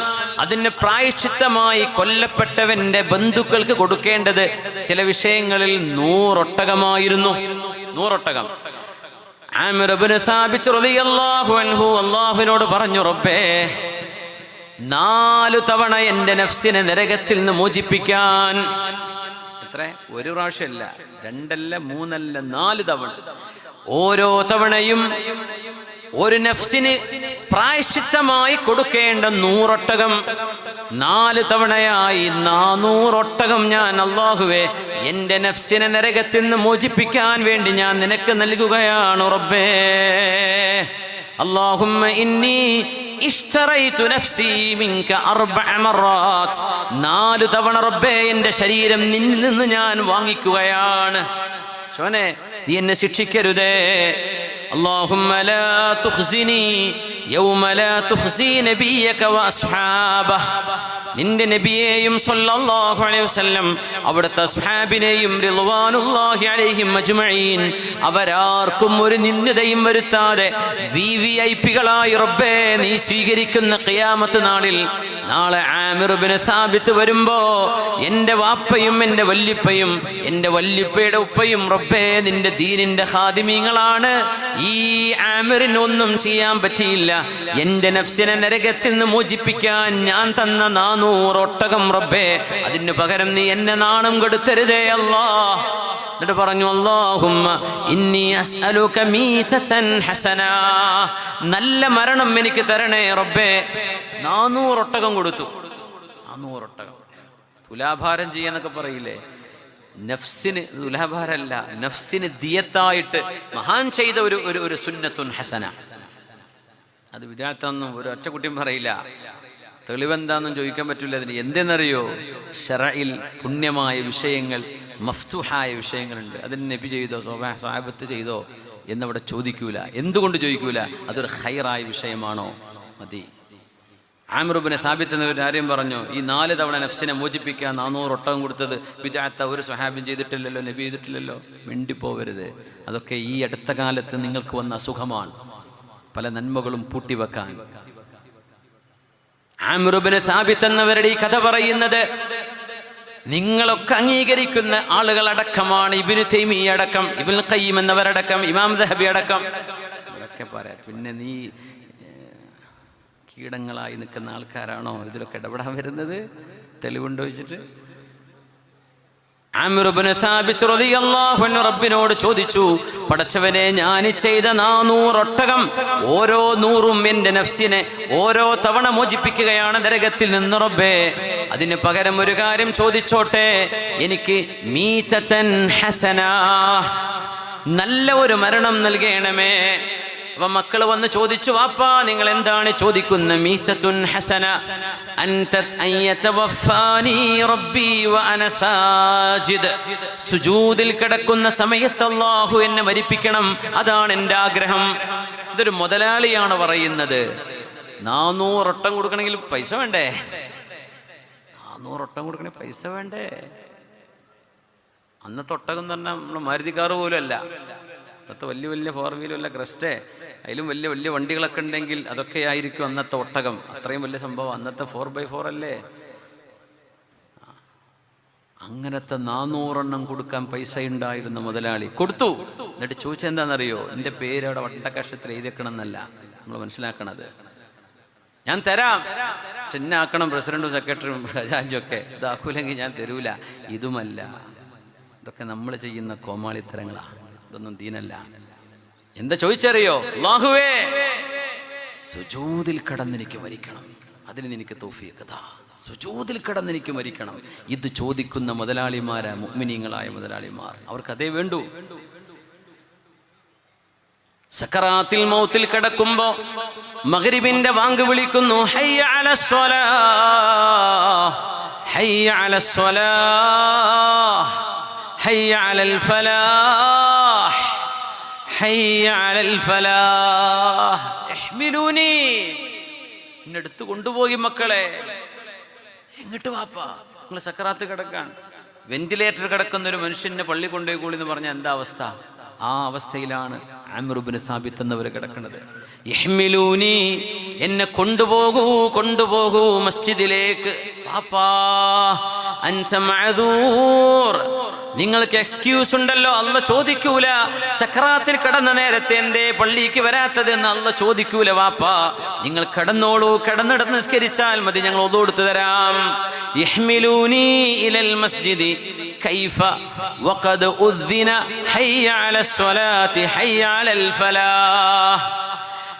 അതിന് പ്രായശ്ചിത്തമായി കൊല്ലപ്പെട്ടവന്റെ ബന്ധുക്കൾക്ക് കൊടുക്കേണ്ടത് ചില വിഷയങ്ങളിൽ 100 ഒട്ടകമായിരുന്നു. 100 ഒട്ടകം. ആമിർ ഇബ്നു സാബിത്ത് റളിയല്ലാഹു അൻഹു അല്ലാഹുവിനോട് പറഞ്ഞു, റബ്ബേ 4 തവണ എന്റെ നഫ്സിനെ നരകത്തിൽ നിന്ന് മോചിപ്പിക്കാൻ. എത്ര? 1 പ്രാവശ്യമല്ല, 2 അല്ല, 3 അല്ല, 4 തവണ. ഓരോ തവണയും ഒരു നഫ്സിന് പ്രായശ്ചിത്തമായി കൊടുക്കേണ്ട 100 ഒട്ടകം. 4 തവണയായി 400 ഒട്ടകം ഞാൻ അല്ലാഹുവേ എന്റെ നഫ്സിനെ നരകത്തിൽ നിന്ന് മോചിപ്പിക്കാൻ വേണ്ടി ഞാൻ നിനക്ക് നൽകുകയാണ് റബ്ബേ. അല്ലാഹുമ്മ ഇന്നി ഇഷ്തറൈതു നഫ്സി മിൻക 4 മറات. 4 തവണ റബ്ബേ എന്റെ ശരീരം നിന്നിൽ നിന്ന് ഞാൻ വാങ്ങിക്കുകയാണ്. ചോനെ, നീ എന്നെ ശിക്ഷിക്കരുതേ. اللهم لا تخزني يوم لا تخزي نبيك وأصحابه. നിന്റെ നബിയെയും സല്ലല്ലാഹു അലൈഹി വസല്ലം അവിടുത്തെ സ്വഹാബിനെയും റിളവാനുല്ലാഹി അലൈഹിം അജ്മഈൻ അവരാർക്കും ഒരു നിന്ദതയും വരുത്താതെ വിവിഐപികളായി റബ്ബേ നീ സ്വീകരിക്കുന്ന ഖിയാമത്ത് നാളിൽ നാളെ ആമിർ ഇബ്നു സാബിത്ത് വരുമ്പോ എൻ്റെ വാപ്പയും എൻ്റെ വല്ലിപ്പയും എൻ്റെ വല്ലിപ്പയുടെ ഉപ്പയും റബ്ബേ നിന്റെ ദീനിന്റെ ഖാദിമീങ്ങളാണ്. ഈ ആമിറിന് ഒന്നും ചെയ്യാൻ പറ്റിയില്ല. എൻ്റെ നഫ്സിനെ നരകത്തിൽ നിന്ന് മോചിപ്പിക്കാൻ ഞാൻ തന്ന 400 ഒട്ടകം റബ്ബേ, അതിന് പകരം നീ എന്നെ നാണം കെടുത്തരുതേ അല്ലാഹ്. എന്നിട്ട് പറഞ്ഞു, അല്ലാഹുമ്മ ഇന്നി അസ്അലുക മീതതൻ ഹസന, നല്ല മരണം എനിക്ക് തരണേ റബ്ബേ. 400 ഒട്ടകം കൊടുത്തു. 400 ഒട്ടകം തുലാഭാരം ചെയ്യാന്നൊക്കെ പറയില്ലേ, നഫ്സിന് തുലാഭാരമല്ല, നഫ്സിന് ദിയത്തായിട്ട് മഹാൻ ചെയ്ത ഒരു സുന്നത്തുൻ ഹസന. അത് വിദ്യാർത്ഥിയൊന്നും ഒരു ഒറ്റ കുട്ടിയും പറയില്ല. തെളിവെന്താന്നും ചോദിക്കാൻ പറ്റില്ല. അതിന് എന്തെന്നറിയോ, ശറഇൽ പുണ്യമായ വിഷയങ്ങൾ, മഫ്തുഹായ വിഷയങ്ങളുണ്ട്. അതിന് നബി ചെയ്തോ സ്വഹാബത്ത് ചെയ്തോ എന്നവിടെ ചോദിക്കൂല. എന്തുകൊണ്ട് ചോദിക്കൂല? അതൊരു ഖൈറായ വിഷയമാണോ? മതി. ആമിർ ഇബ്നു സാബിത്ത് എന്നവർ ആരെയും പറഞ്ഞു, ഈ 4 തവണ നഫ്സിനെ മോചിപ്പിക്കാൻ 400 ഒട്ടകം കൊടുത്തത് ബിദ്അത്ത് ഒരു സ്വഹാബിയും ചെയ്തിട്ടില്ലല്ലോ, നബി ചെയ്തിട്ടില്ലല്ലോ. മിണ്ടിപ്പോവരുത്. അതൊക്കെ ഈ അടുത്ത കാലത്ത് നിങ്ങൾക്ക് വന്ന അസുഖമാണ്, പല നന്മകളും പൂട്ടിവെക്കാൻ. ആമിർ ഇബ്നു സാബിത്ത് എന്നവരുടെ ഈ കഥ പറയുന്നത് നിങ്ങളൊക്കെ അംഗീകരിക്കുന്ന ആളുകളടക്കമാണ്. ഇബ്നു തൈമിയ്യ അടക്കം, ഇബ്നുൽ ഖയ്യിം എന്നവരടക്കം, ഇമാം ദഹബി അടക്കം ഇവരൊക്കെ പറയാം. പിന്നെ നീ കീടങ്ങളായി നിൽക്കുന്ന ആൾക്കാരാണോ ഇതിലൊക്കെ ഇടപെടാൻ വരുന്നത്? തെളിവുണ്ടോ വെച്ചിട്ട്? ആമിർ ഇബ്നു സാബിത്ത് റളിയല്ലാഹു അൻഹു റബ്ബിനോട് ചോദിച്ചു, പടച്ചവനെ, ഞാൻ ചെയ്ത 400 ഒട്ടകം ഓരോ 100ഉം എൻ്റെ നഫ്സിനെ ഓരോ തവണ മോചിപ്പിക്കുകയാണ് നരകത്തിൽ നിന്ന് റബ്ബേ. അതിന് പകരം ഒരു കാര്യം ചോദിച്ചോട്ടെ, എനിക്ക് മീതതൻ ഹസന, നല്ല ഒരു മരണം നൽകണമേ. അപ്പൊ മക്കള് വന്ന് ചോദിച്ചു, വാപ്പാ നിങ്ങൾ എന്താണ് ചോദിക്കുന്ന? മീതത്തുൻ ഹസന അൻത അയതവഫാനി റബ്ബി വഅന സാജിദ്, സുജൂദിൽ കിടക്കുന്ന സമയത്ത് അല്ലാഹു എന്നെ മരിപ്പിക്കണം, അതാണ് എൻ്റെ ആഗ്രഹം. ഇതൊരു മുതലാളിയാണ് പറയുന്നത്. 400 ഒട്ടം കൊടുക്കണമെങ്കിൽ പൈസ വേണ്ടേ? 400 ഒട്ടം കൊടുക്കണേ പൈസ വേണ്ടേ? അന്നത്തെ ഒട്ടകം എന്ന് പറഞ്ഞാൽ നമ്മുടെ മാരുതി കാറ് പോലും അല്ല, അന്നത്തെ വലിയ വലിയ 4 വീലല്ല, ക്രസ്റ്റേ, അതിലും വലിയ വലിയ വണ്ടികളൊക്കെ ഉണ്ടെങ്കിൽ അതൊക്കെ ആയിരിക്കും അന്നത്തെ ഒട്ടകം. അത്രയും വലിയ സംഭവം. അന്നത്തെ 4x4 അല്ലേ. അങ്ങനത്തെ 400 എണ്ണം കൊടുക്കാൻ പൈസ ഉണ്ടായിരുന്ന മുതലാളി കൊടുത്തു. എന്നിട്ട് ചോദിച്ചെന്താണെന്നറിയോ? എൻ്റെ പേര് അവിടെ വട്ടക്കഷത്തിൽ എഴുതിക്കണം എന്നല്ല നമ്മൾ മനസ്സിലാക്കണത്. ഞാൻ തരാം, ചിന്നാക്കണം പ്രസിഡന്റും സെക്രട്ടറിയും ഖജാൻജും ഒക്കെ, ഇതാക്കൂലെങ്കിൽ ഞാൻ തരൂല. ഇതുമല്ല, ഇതൊക്കെ നമ്മൾ ചെയ്യുന്ന കോമാളിത്തരങ്ങളാണ്. ഇതൊന്നും ദീനല്ല. എന്താ ചോദിച്ചറിയോ? അല്ലാഹുവേ, സുജൂദിൽ കിടന്നെനിക്ക് മരിക്കണം, അതിന് നിനക്ക് തൗഫീഖ് താ. സുജൂദിൽ കിടന്നെനിക്ക് മരിക്കണം. ഇത് ചോദിക്കുന്ന മുതലാളിമാരാ, മുഅ്മിനീങ്ങളായ മുതലാളിമാർ, അവർക്ക് അതേ വേണ്ടൂ. സക്കറാത്തിൽ മൗത്തിൽ കിടക്കുമ്പോ മഗ്രിബിന്റെ വാങ്ക് വിളിക്കുന്നു, ഹയ്യ അലസ്സലാഹ്, ഹയ്യ അലസ്സലാഹ്, ഹയ്യ അലൽ ഫലാഹ്, ഹയ്യ അലൽ ഫലാഹ്, ഇഹ്മിലൂനി, എന്നെടുത്ത് കൊണ്ടുപോയി മക്കളെ. എങ്ങോട്ട് വാപ്പാ? നിങ്ങൾ സക്കറാത്ത് കിടക്കാൻ, വെന്റിലേറ്റർ കിടക്കുന്ന ഒരു മനുഷ്യനെ പള്ളി കൊണ്ടുപോയി കൂടി എന്ന് പറഞ്ഞാൽ എന്താ അവസ്ഥ? ആ അവസ്ഥയിലാണ് ആമിർ ഇബ്നു സാബിത്ത് എന്നവർ കിടക്കുന്നത്. ഇഹ്മിലൂനി, എന്നെ കൊണ്ടുപോകൂ, കൊണ്ടുപോകൂ മസ്ജിദിലേക്ക്. പാപ്പാ അൻത മഅദൂർ, നിങ്ങൾക്ക് എക്സ്ക്യൂസ് ഉണ്ടല്ലോ. അല്ല ചോദിക്കൂല സക്കറാത്തിൽ കിടന്ന നേരത്തെ എന്തേ പള്ളിക്ക് വരാത്തത് എന്ന് അല്ല ചോദിക്കൂല. വാപ്പാ നിങ്ങൾ കിടന്നോളൂ, കിടന്നിടത്ത് നിസ്കരിച്ചാൽ മതി, ഞങ്ങൾ ഒതു കൊടുത്തു തരാം. യഹ്മിലൂനി ഇലൽ മസ്ജിദി കൈഫ വഖദ് ഉദ്ദിന ഹയ്യ അലസ്സലാത്തി ഹയ്യ അലൽ ഫലാഹ്.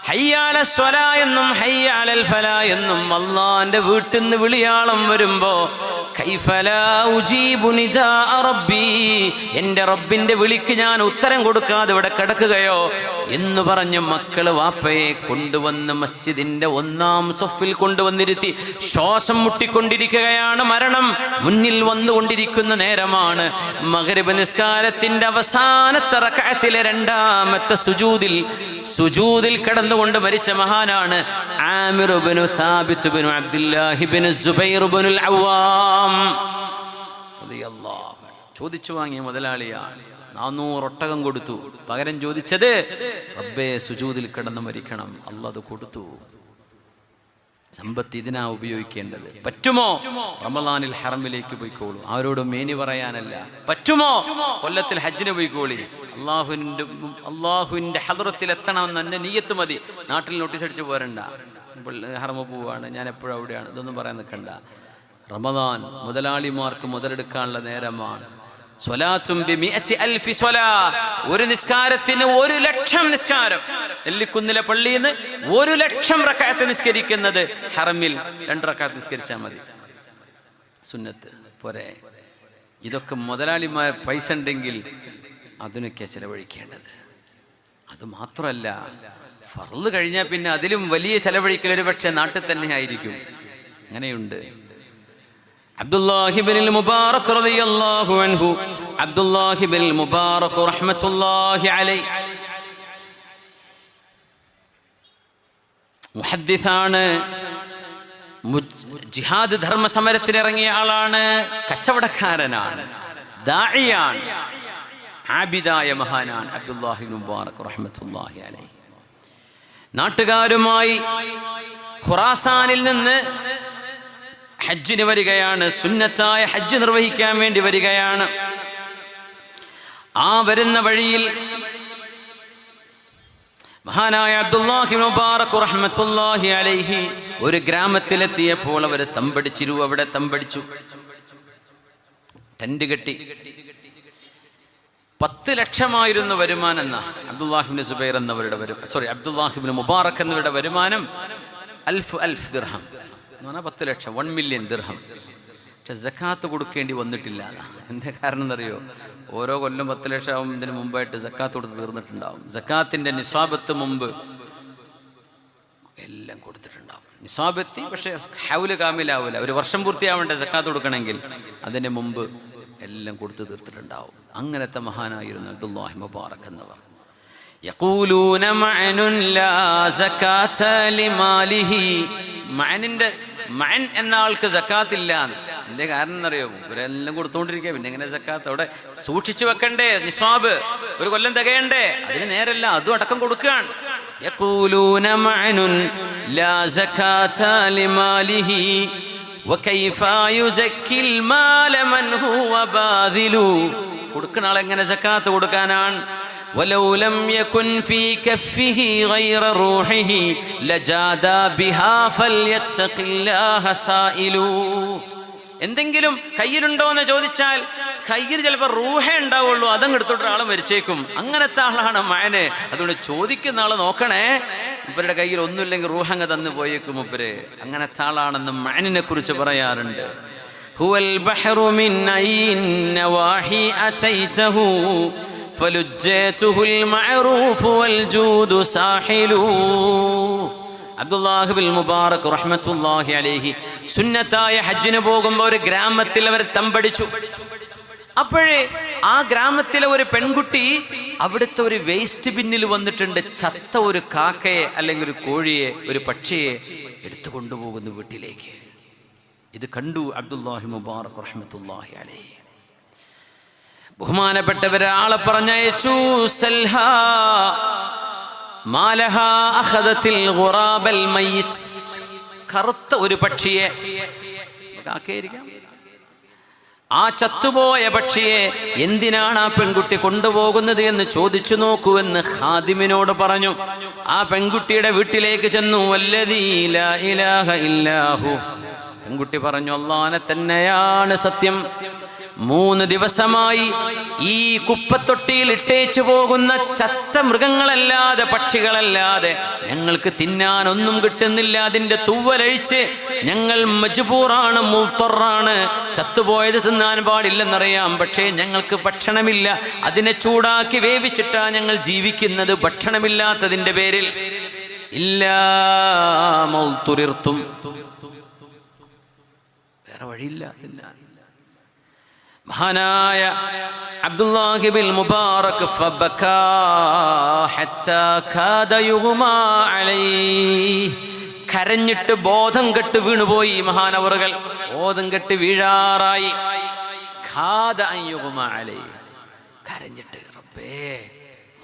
ഹയ്യ അലസ്സലാ എന്നും ഹയ്യ അലൽ ഫലാ എന്നും അല്ലാഹുവിന്റെ വീട്ടിൽ നിന്ന് വിളിയാളം വരുമ്പോ കൈഫ ലാ ഉജീബു നിദാഅ റബ്ബി, എൻ്റെ റബ്ബിൻ്റെ വിളിക്ക് ഞാൻ ഉത്തരം കൊടുക്കാതെ ഇവിടെ കിടക്കുകയോ എന്ന് പറഞ്ഞ് മക്കള് വാപ്പയെ കൊണ്ടുവന്ന് മസ്ജിദിന്റെ 1-ാം സഫിൽ കൊണ്ടുവന്നിരുത്തി. ശ്വാസം മുട്ടിക്കൊണ്ടിരിക്കുകയാണ്, മരണം മുന്നിൽ വന്നുകൊണ്ടിരിക്കുന്ന നേരമാണ്. മഗ്രിബ് നിസ്കാരത്തിന്റെ അവസാനത്തെ റക്അത്തിലെ 2-ാമത്തെ സുജൂദിൽ കിടന്നുകൊണ്ട് മരിച്ച മഹാനാണ് ആമിർ ഇബ്നു സാബിത്ത് ഇബ്നു അബ്ദുല്ലാഹി ഇബ്നു സുബൈർ ഇബ്നുൽ അവ്വാം റളിയല്ലാഹു അൻഹു. ചോദിച്ചു വാങ്ങിയ മുതലാളിയാണ്. 400 ഒട്ടകം കൊടുത്തു. പകരം ചോദിച്ചത് റബ്ബേ സുജൂദിൽ കിടന്ന് മരിക്കണം. അല്ലാഹ് അത് കൊടുത്തു. സമ്പത്ത് ഇതിനാ ഉപയോഗിക്കേണ്ടത്. പറ്റുമോ റമളാനിൽ ഹറമിലേക്ക് പോയിക്കോളൂ, ആരോടും മേനി പറയാനല്ല. പറ്റുമോ കൊല്ലത്തിൽ ഹജ്ജിന് പോയിക്കോളി, അള്ളാഹുവിന്റെ ഹദ്റത്തിൽ എത്തണമെന്ന് എന്നെ നിയ്യത്ത് മതി. നാട്ടിൽ നോട്ടീസ് അടിച്ച് പോരണ്ട, ഹറമ പോവാണ്, ഞാൻ എപ്പോഴും അവിടെയാണ്, ഇതൊന്നും പറയാൻ നിൽക്കണ്ട. റമളാൻ മുതലാളിമാർക്ക് മുതലെടുക്കാനുള്ള നേരമാണ്. ഒരു നിസ്കാരത്തിന് 1,00,000 നിസ്കാരം. നെല്ലിക്കുന്നിലെ പള്ളിയിൽ നിന്ന് 1,00,000 റക്അത്ത് നിസ്കരിക്കുന്നത് ഹറമിൽ 2 റക്അത്ത് നിസ്കരിച്ചാൽ മതി, സുന്നത്ത് പോരെ. ഇതൊക്കെ മുതലാളിമാർ പൈസ ഉണ്ടെങ്കിൽ അതിനൊക്കെ ചെലവഴിക്കേണ്ടത്. അത് മാത്രമല്ല, ഫർള് കഴിഞ്ഞാൽ പിന്നെ അതിലും വലിയ ചെലവഴിക്കൽ ഒരു പക്ഷേ നാട്ടിൽ തന്നെ ആയിരിക്കും. അങ്ങനെയുണ്ട്. അബ്ദുല്ലാഹി ഇബ്നുൽ മുബാറക് റളിയല്ലാഹു അൻഹു, അബ്ദുല്ലാഹി ഇബ്നുൽ മുബാറക് റഹ്മത്തുള്ളാഹി അലൈഹി മുഹദ്ദിസാണ്. ജിഹാദ് ധർമ്മ സമരത്തിന് ഇറങ്ങിയ ആളാണ്, കച്ചവടക്കാരനാണ്, ദാഇയാണ്, ആബിദായ മഹാനാണ് അബ്ദുല്ലാഹി ഇബ്നുൽ മുബാറക് റഹ്മത്തുള്ളാഹി അലൈഹി. നാട്ടുകാരുമായി ഖുറാസാനിൽ നിന്ന് ഹജ്ജിന് വരികയാണ്, സുന്നത്തായ ഹജ്ജ് നിർവഹിക്കാൻ വേണ്ടി വരികയാണ്. ആ വരുന്ന വഴിയിൽ മഹാനായ അബ്ദുല്ലാഹി ഇബ്നു മുബാറക് റഹ്മത്തുള്ളാഹി അലൈഹി ഒരു ഗ്രാമത്തിലെത്തിയപ്പോൾ അവർ അവിടെ തമ്പടിച്ചു, ടെന്റ് കെട്ടി. 10 ലക്ഷമായിരുന്നു വരുമാനം എന്ന അബ്ദുല്ലാഹി ഇബ്നു സുബൈർ എന്നവരുടെ അബ്ദുല്ലാഹി ഇബ്നു മുബാറക് എന്നവരുടെ വരുമാനം 1000 ദിർഹം എന്ന് പറഞ്ഞാൽ 10 ലക്ഷം, 1 മില്യൺ ദിർഹം. പക്ഷെ സക്കാത്ത് കൊടുക്കേണ്ടി വന്നിട്ടില്ല. എന്താ കാരണം എന്നറിയോ? ഓരോ കൊല്ലം 10 ലക്ഷം ആവുന്നതിന് മുമ്പായിട്ട് സക്കാത്ത് കൊടുത്ത് തീർന്നിട്ടുണ്ടാവും. സക്കാത്തിന്റെ നിസാബത്ത് മുമ്പ് എല്ലാം കൊടുത്തിട്ടുണ്ടാവും. നിസാബത്തി പക്ഷെ ഹൗല് കാമിലാവൂല, ഒരു വർഷം പൂർത്തിയാവേണ്ട സക്കാത്ത് കൊടുക്കണമെങ്കിൽ അതിന് മുമ്പ് എല്ലാം കൊടുത്തു തീർത്തിട്ടുണ്ടാവും. അങ്ങനത്തെ മഹാനായിരുന്നു അബ്ദുല്ലാഹി മുബാറക് എന്നവർ. യഖൂലൂന മഅനുൻ ലാ സകാത ലിമാലിഹി, മഅൻ എന്ന ആൾക്ക് സക്കാത്ത് ഇല്ല. എന്റെ കാരണം എന്നറിയോ? ഇവരെല്ലാം കൊടുത്തുകൊണ്ടിരിക്കുക, പിന്നെ എങ്ങനെ സക്കാത്ത്? അവിടെ സൂക്ഷിച്ചു വെക്കണ്ടേ, നിസ്വാബ് ഒരു കൊല്ലം തികയണ്ടേ? അതിന് നേരല്ല, അതും അടക്കം കൊടുക്കുകയാണ്. യഖൂലൂന മഅനുൻ ലാ സകാത ലിമാലിഹി വകൈഫ യുസക്കിൽ മാല മൻ ഹുവ ബാദിലു. കൊടുക്കുന്ന ആൾ എങ്ങനെ സക്കാത്ത് കൊടുക്കാനാണ്? ولو لم يكن في كفه غير روحه لجادا بها فليتق الله سائلوا. എന്തെങ്കിലും കയ്യിലുണ്ടോ എന്ന് ചോദിച്ചാൽ കയ്യിൽ ചിലപ്പോൾ റൂഹേ ഉണ്ടാവുള്ളൂ, അതങ്ങ് എടുത്തോട്ട് ആളെ മരിച്ചേക്കും. അങ്ങനത്തെ ആളാണ് മഅന്. അതുകൊണ്ട് ചോദിക്കുന്ന ആളെ നോക്കണേ, മുപ്പരുടെ കയ്യിൽ ഒന്നുമില്ലെങ്കിൽ റൂഹങ്ങ് തന്നു പോയേക്കും മുപ്പര്. അങ്ങനത്തെ ആളാണെന്ന് മഅനിനെ കുറിച്ച് പറയാറുണ്ട്. ഹുവൽ ബഹ്റു മിൻ ഐൻ നവാഹി അതൈതഹു ഫലുജ്ജതുൽ മഅറൂഫ് വൽ ജൂദു സാഹിലു. അബ്ദുല്ലാഹി ഇബ്നുൽ മുബാറക് റഹ്മത്തുള്ളാഹി അലൈഹി സുന്നത്തായ ഹജ്ജിന് പോകുമ്പോൾ ഒരു ഗ്രാമത്തിൽ അവർ തമ്പടിച്ചു. അപ്പോഴേ ആ ഗ്രാമത്തിലെ ഒരു പെൺകുട്ടി അവിടുത്തെ ഒരു വേസ്റ്റ് ബിന്നിൽ വന്നിട്ടുണ്ട്. ചത്ത ഒരു കാക്കയെ അല്ലെങ്കിൽ ഒരു കോഴിയെ, ഒരു പക്ഷിയെ എടുത്തു കൊണ്ടുപോകുന്നു വീട്ടിലേക്ക്. ഇത് കണ്ടു അബ്ദുല്ലാഹി മുബാറക് റഹ്മത്തുള്ളാഹി അലൈഹി. ബഹുമാനപ്പെട്ടവരെ ആളെ പറഞ്ഞയച്ചു. സൽഹാ മാലഹാ അഖദത്തിൽ ഗുറാബൽ മയ്യിത്, കറുത്ത ഒരു പക്ഷിയെ, കാക്കയായിരിക്കാം, ആ ചത്തുപോയ പക്ഷിയെ എന്തിനാണ് ആ പെൺകുട്ടി കൊണ്ടുപോകുന്നത് എന്ന് ചോദിച്ചു നോക്കൂ എന്ന് ഖാദിമിനോട് പറഞ്ഞു. ആ പെൺകുട്ടിയുടെ വീട്ടിലേക്ക് ചെന്നു. വല്ലദീ ലാ ഇലാഹ ഇല്ലാഹു, പെൺകുട്ടി പറഞ്ഞു അല്ലാഹനെ തന്നെയാണ് സത്യം. 3 ദിവസമായി ഈ കുപ്പത്തൊട്ടിയിൽ ഇട്ടേച്ചു പോകുന്ന ചത്ത മൃഗങ്ങളല്ലാതെ, പക്ഷികളല്ലാതെ ഞങ്ങൾക്ക് തിന്നാൻ ഒന്നും കിട്ടുന്നില്ല. അതിന്റെ തൂവലഴിച്ച് ഞങ്ങൾ മജ്ബൂറാണ്, മുൽത്തറാണ്. ചത്തുപോയത് തിന്നാൻ പാടില്ലെന്നറിയാം, പക്ഷേ ഞങ്ങൾക്ക് ഭക്ഷണമില്ല. അതിനെ ചൂടാക്കി വേവിച്ചിട്ടാ ഞങ്ങൾ ജീവിക്കുന്നത്, ഭക്ഷണമില്ലാത്തതിന്റെ പേരിൽ. ഇല്ലാ മൗതുരിർത്തും, വേറെ വഴിയില്ല തിന്നാൻ. മഹാനായ അബ്ദുല്ലാഹി ബിൻ മുബാറക് ഫബകാ ഹത്താ കാദ യുഗ്മാ അലൈഹി, കരഞ്ഞിട്ട് ബോധം കെട്ട് വീണുപോയി മഹാനവറുകൾ. ബോധം കെട്ട് വീഴാറായി. കാദ യുഗ്മാ അലൈഹി, കരഞ്ഞിട്ട്. റബ്ബേ,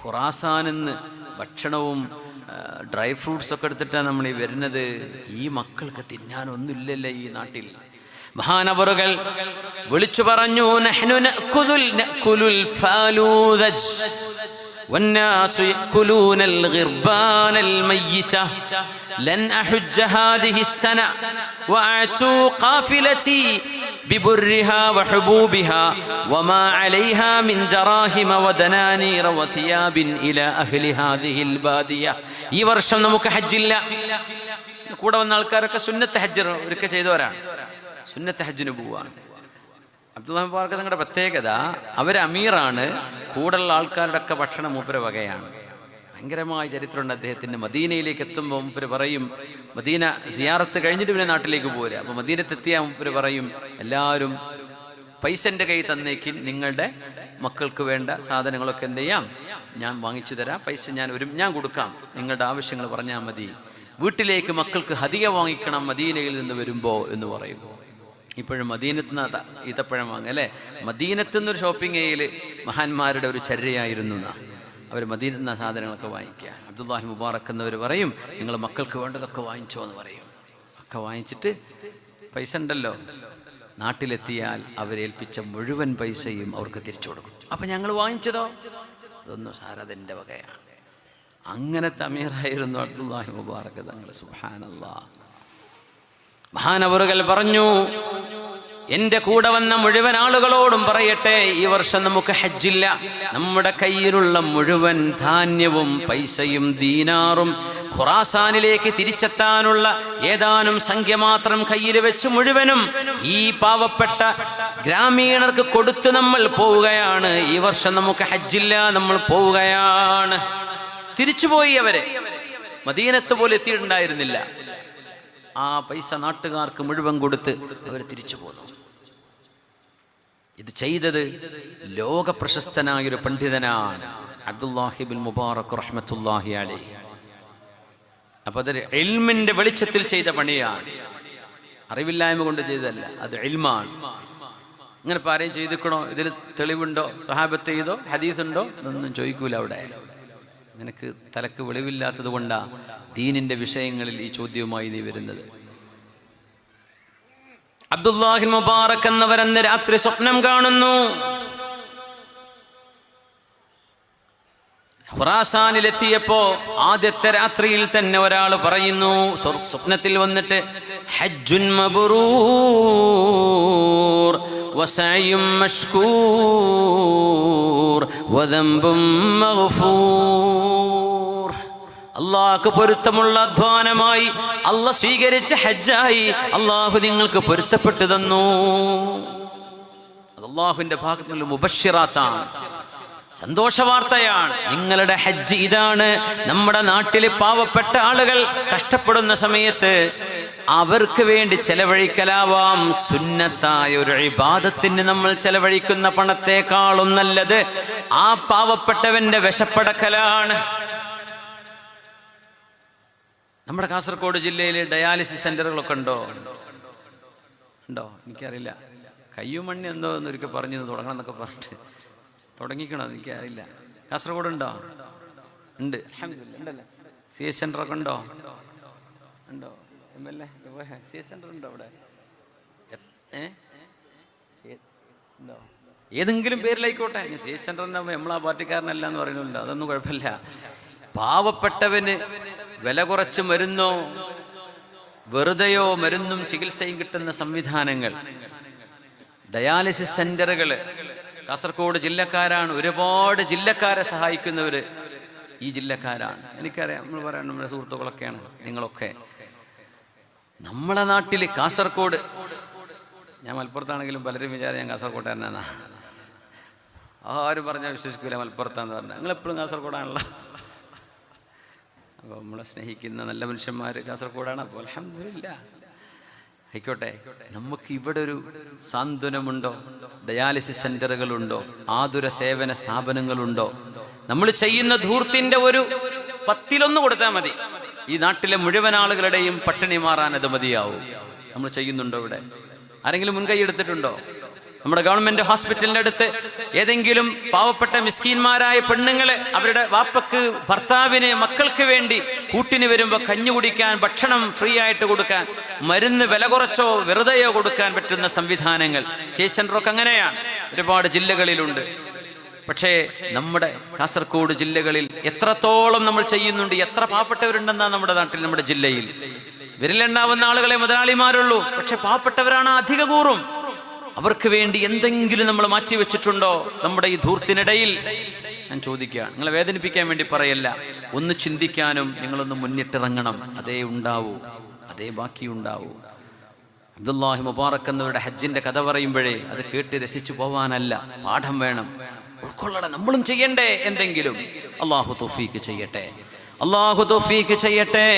ഖുറാസാനിന്ന് ഭക്ഷണവും ഡ്രൈ ഫ്രൂട്ട്സ് ഒക്കെ എടുത്തിട്ടാണ് നമ്മൾ ഈ വരുന്നത്. ഈ മക്കൾക്ക് തിന്നാനൊന്നുമില്ലല്ലോ ഈ നാട്ടിൽ. മഹാനവറുകൾ വിളിച്ചു പറഞ്ഞു, നഹ്നു നഅകുലുൽ ഫാലൂദജ് വന്നാസു യഅകുലൂനൽ ഗിർബാനൽ മയ്യിത ലൻ അഹുജ്ജ ഹാദിഹി السنة വഅതു ഖാഫിലതി ബിബുർരിഹാ വഹുബൂബിഹാ വമാ അലൈഹാ മിൻ ദറാഹിമ വദനാനീറ വസിയാബിൻ ഇലാ അഹ്ലി ഹാദിഹിൽ ബാദിയ. ഈ വർഷം നമുക്ക് ഹജ്ജില്ല. കൂടെ വന്ന ആൾക്കാരൊക്കെ സുന്നത്ത് ഹജ്ജ് ഒരിക്കൽ ചെയ്തവരാണ്, സുന്നത്ത് ഹജ്ജിന് പോവാണ്. അബ്ദുല്ലാഹി മുബാറക് തങ്ങളുടെ പ്രത്യേകത, അവർ അമീറാണ്. കൂടുള്ള ആൾക്കാരുടെ ഒക്കെ ഭക്ഷണം മൂപ്പര് വകയാണ്. ഭയങ്കരമായ ചരിത്രമുണ്ട് അദ്ദേഹത്തിന്. മദീനയിലേക്ക് എത്തുമ്പോൾ മൂപ്പര് പറയും, മദീന സിയാറത്ത് കഴിഞ്ഞിട്ട് പിന്നെ നാട്ടിലേക്ക് പോരുക. അപ്പോൾ മദീനത്തെത്തിയാൽ മൂപ്പര് പറയും, എല്ലാവരും പൈസ എൻ്റെ കൈ തന്നേക്ക്, നിങ്ങളുടെ മക്കൾക്ക് വേണ്ട സാധനങ്ങളൊക്കെ എന്ത് ചെയ്യാം, ഞാൻ വാങ്ങിച്ചു തരാം, പൈസ ഞാൻ കൊടുക്കാം, നിങ്ങളുടെ ആവശ്യങ്ങൾ പറഞ്ഞാൽ മതി. വീട്ടിലേക്ക് മക്കൾക്ക് ഹദിയ വാങ്ങിക്കണം മദീനയിൽ നിന്ന് വരുമ്പോൾ എന്ന് പറയും. ഇപ്പോഴും മദീനത്ത് നിന്ന് ഈത്തപ്പഴം വാങ്ങുക അല്ലേ. മദീനത്ത് നിന്നൊരു ഷോപ്പിംഗ് ഏരിയയിൽ മഹാന്മാരുടെ ഒരു ചര്യയായിരുന്നു. അവർ മദീനത്ത് നിന്ന് സാധനങ്ങളൊക്കെ വാങ്ങിക്കുക. അബ്ദുല്ലാഹി മുബാറക് എന്നവർ പറയും, നിങ്ങൾ മക്കൾക്ക് വേണ്ടതൊക്കെ വാങ്ങിച്ചോ എന്ന് പറയും. ഒക്കെ വാങ്ങിച്ചിട്ട് പൈസ ഉണ്ടല്ലോ, നാട്ടിലെത്തിയാൽ അവരേൽപ്പിച്ച മുഴുവൻ പൈസയും അവർക്ക് തിരിച്ചു കൊടുക്കും. അപ്പം ഞങ്ങൾ വാങ്ങിച്ചതോ, അതൊന്നും സാരതിൻ്റെ വകയാണ്. അങ്ങനത്തെ അമീറായിരുന്നു അബ്ദുല്ലാഹി മുബാറക് തങ്ങൾ. സുബ്ഹാനല്ലാഹ്. മഹാനവറുകൾ പറഞ്ഞു, എൻ്റെ കൂടെ വന്ന മുഴുവൻ ആളുകളോടും പറയട്ടെ, ഈ വർഷം നമുക്ക് ഹജ്ജില്ല. നമ്മുടെ കയ്യിലുള്ള മുഴുവൻ ധാന്യവും പൈസയും ദീനാറും ഖുറാസാനിലേക്ക് തിരിച്ചെത്താനുള്ള ഏതാനും സംഖ്യ മാത്രം കയ്യിൽ വെച്ച് മുഴുവനും ഈ പാവപ്പെട്ട ഗ്രാമീണർക്ക് കൊടുത്ത് നമ്മൾ പോവുകയാണ്. ഈ വർഷം നമുക്ക് ഹജ്ജില്ല, നമ്മൾ പോവുകയാണ്. തിരിച്ചുപോയി. അവരെ മദീനത്ത് പോലും എത്തിയിട്ടുണ്ടായിരുന്നില്ല. ആ പൈസ നാട്ടുകാർക്ക് മുഴുവൻ കൊടുത്ത് അവർ തിരിച്ചു പോന്നു. ഇത് ചെയ്തത് ലോക പ്രശസ്തനായൊരു പണ്ഡിതനാണ്, അബ്ദുല്ലാഹി ബിൻ മുബാറക് റഹ്മത്തുള്ളാഹി അലൈഹി. അപ്പൊ അതൊരു ഇൽമിന്റെ വെളിച്ചത്തിൽ ചെയ്ത പണിയാണ്, അറിവില്ലായ്മ കൊണ്ട് ചെയ്തതല്ല, അത് ഇൽമാണ്. ഇങ്ങനെ പാരയും ചെയ്തിക്കണോ, ഇതിൽ തെളിവുണ്ടോ, സ്വഹാബത്ത് ചെയ്തോ, ഹദീസുണ്ടോ എന്നൊന്നും ചോദിക്കൂല. അവിടെ നിനക്ക് തലക്ക് വെളിവില്ലാത്തത് കൊണ്ടാ ദീനിന്റെ വിഷയങ്ങളിൽ ഈ ചോദ്യവുമായി നീ വരുന്നത്. അബ്ദുല്ലാഹി മുബാറക് എന്നവരന്ന് രാത്രി സ്വപ്നം കാണുന്നു. ഖുറാസാനിലെത്തിയപ്പോ ആദ്യത്തെ രാത്രിയിൽ തന്നെ ഒരാൾ പറയുന്നു, സ്വപ്നത്തിൽ വന്നിട്ട്, ഹജ്ജുൻ മബ്റൂർ വസഅയും മഷ്കൂർ വദംബും മഗ്ഫൂർ. അള്ളാഹ്ക്ക് പൊരുത്തമുള്ള അധ്വാനമായി, അള്ളാഹ് സ്വീകരിച്ച ഹജ്ജായി, അള്ളാഹു നിങ്ങൾക്ക് പൊരുത്തപ്പെട്ടു തന്നു. അത് അള്ളാഹുവിന്റെ ഭാഗത്തു നിന്നുള്ള മുബശ്ശിറാത്താണ്, സന്തോഷവാർത്തയാണ്. നിങ്ങളുടെ ഹജ്ജ് ഇതാണ്. നമ്മുടെ നാട്ടിലെ പാവപ്പെട്ട ആളുകൾ കഷ്ടപ്പെടുന്ന സമയത്ത് അവർക്ക് വേണ്ടി ചെലവഴിക്കലാവാം. സുന്നത്തായ ഒരു ഇബാദത്തിന് നമ്മൾ ചെലവഴിക്കുന്ന പണത്തെക്കാളും നല്ലത് ആ പാവപ്പെട്ടവന്റെ വിശപ്പടക്കലാണ്. നമ്മുടെ കാസർഗോഡ് ജില്ലയിൽ ഡയാലിസിസ് സെന്ററുകളൊക്കെ ഉണ്ടോ? എനിക്കറിയില്ല. കയ്യുമണ്ണി എന്തോ എന്നൊരിക്കൽ പറഞ്ഞു തുടങ്ങണം എന്നൊക്കെ പറഞ്ഞിട്ട് തുടങ്ങിക്കണോ എനിക്കറിയില്ല. കാസർഗോഡ് ഉണ്ടോ? ഉണ്ട്. ഉണ്ടല്ലേ? സി എസ് സെന്ററൊക്കെ ഉണ്ടോ? MLA സി എസ് സെന്റർ ഉണ്ടോ അവിടെ? ഏതെങ്കിലും പേരിലായിക്കോട്ടെ. സി എസ് സെന്ററിന്റെ നമ്മളാ പാർട്ടിക്കാരനല്ല എന്ന് പറയുന്നുണ്ട്, അതൊന്നും കുഴപ്പമില്ല. പാവപ്പെട്ടവന് വില കുറച്ച് മരുന്നോ വെറുതെയോ മരുന്നും ചികിത്സയും കിട്ടുന്ന സംവിധാനങ്ങൾ ഡയാലിസിസ് സെന്ററുകൾ കാസർഗോഡ് ജില്ലക്കാരാണ്. ഒരുപാട് ജില്ലക്കാരെ സഹായിക്കുന്നവർ ഈ ജില്ലക്കാരാണ്. എനിക്കറിയാം, നമ്മൾ പറയാം, നമ്മുടെ സുഹൃത്തുക്കളൊക്കെയാണ് നിങ്ങളൊക്കെ. നമ്മളെ നാട്ടിൽ കാസർഗോഡ്, ഞാൻ മലപ്പുറത്താണെങ്കിലും പലരും വിചാരം ഞാൻ കാസർഗോട്ടുകാരനാണ്. ആരും പറഞ്ഞാൽ വിശ്വസിക്കില്ല മലപ്പുറത്താന്ന് പറഞ്ഞാൽ. നിങ്ങളെപ്പോഴും കാസർഗോഡാണല്ലോ. അപ്പോൾ നമ്മളെ സ്നേഹിക്കുന്ന നല്ല മനുഷ്യന്മാർ കാസർഗോഡാണ്. അപ്പോൾ അൽഹംദുലില്ലാ, ആയിക്കോട്ടെ. നമുക്ക് ഇവിടെ ഒരു സാന്ത്വനമുണ്ടോ? ഡയാലിസിസ് സെന്ററുകളുണ്ടോ? ആതുര സേവന സ്ഥാപനങ്ങളുണ്ടോ? നമ്മൾ ചെയ്യുന്ന ധൂർത്തിന്റെ ഒരു 10% കൊടുത്താൽ മതി. ഈ നാട്ടിലെ മുഴുവൻ ആളുകളുടെയും പട്ടിണി മാറാൻ അത് മതിയാവും. നമ്മൾ ചെയ്യുന്നുണ്ടോ? ഇവിടെ ആരെങ്കിലും മുൻകൈ എടുത്തിട്ടുണ്ടോ? നമ്മുടെ ഗവൺമെന്റ് ഹോസ്പിറ്റലിന്റെ അടുത്ത് ഏതെങ്കിലും പാവപ്പെട്ട മിസ്കീന്മാരായ പെണ്ണുങ്ങള് അവരുടെ വാപ്പക്ക്, ഭർത്താവിന്, മക്കൾക്ക് വേണ്ടി കൂട്ടിന് വരുമ്പോൾ കഞ്ഞി കുടിക്കാൻ, ഭക്ഷണം ഫ്രീ ആയിട്ട് കൊടുക്കാൻ, മരുന്ന് വില കുറച്ചോ വെറുതെയോ കൊടുക്കാൻ പറ്റുന്ന സംവിധാനങ്ങൾ സെന്ററൊക്കെ അങ്ങനെയാണ്, ഒരുപാട് ജില്ലകളിലുണ്ട്. പക്ഷേ നമ്മുടെ കാസർഗോഡ് ജില്ലകളിൽ എത്രത്തോളം നമ്മൾ ചെയ്യുന്നുണ്ട്? എത്ര പാവപ്പെട്ടവരുണ്ടെന്നാ നമ്മുടെ നാട്ടിൽ, നമ്മുടെ ജില്ലയിൽ വിരലെണ്ണാവുന്ന ആളുകളെ മുതലാളിമാരുള്ളൂ. പക്ഷെ പാവപ്പെട്ടവരാണ് അധിക കൂറും. അവർക്ക് വേണ്ടി എന്തെങ്കിലും നമ്മൾ മാറ്റിവെച്ചിട്ടുണ്ടോ നമ്മുടെ ഈ ധൂർത്തിനിടയിൽ? ഞാൻ ചോദിക്കുകയാണ്, നിങ്ങളെ വേദനിപ്പിക്കാൻ വേണ്ടി പറയല്ല, ഒന്ന് ചിന്തിക്കാനും നിങ്ങളൊന്ന് മുന്നിട്ടിറങ്ങണം. അതേ ഉണ്ടാവൂ, അതേ ബാക്കിയുണ്ടാവൂ. അബ്ദുല്ലാഹി മുബാറക് എന്നവരുടെ ഹജ്ജിന്റെ കഥ പറയുമ്പോഴേ അത് കേട്ട് രസിച്ചു പോവാനല്ല, പാഠം വേണം, ഉൾക്കൊള്ളണം. നമ്മളും ചെയ്യണ്ടേ എന്തെങ്കിലും? അല്ലാഹു തൗഫീഖ് ചെയ്യട്ടെ, അല്ലാഹു തൗഫീഖ് ചെയ്യട്ടെ.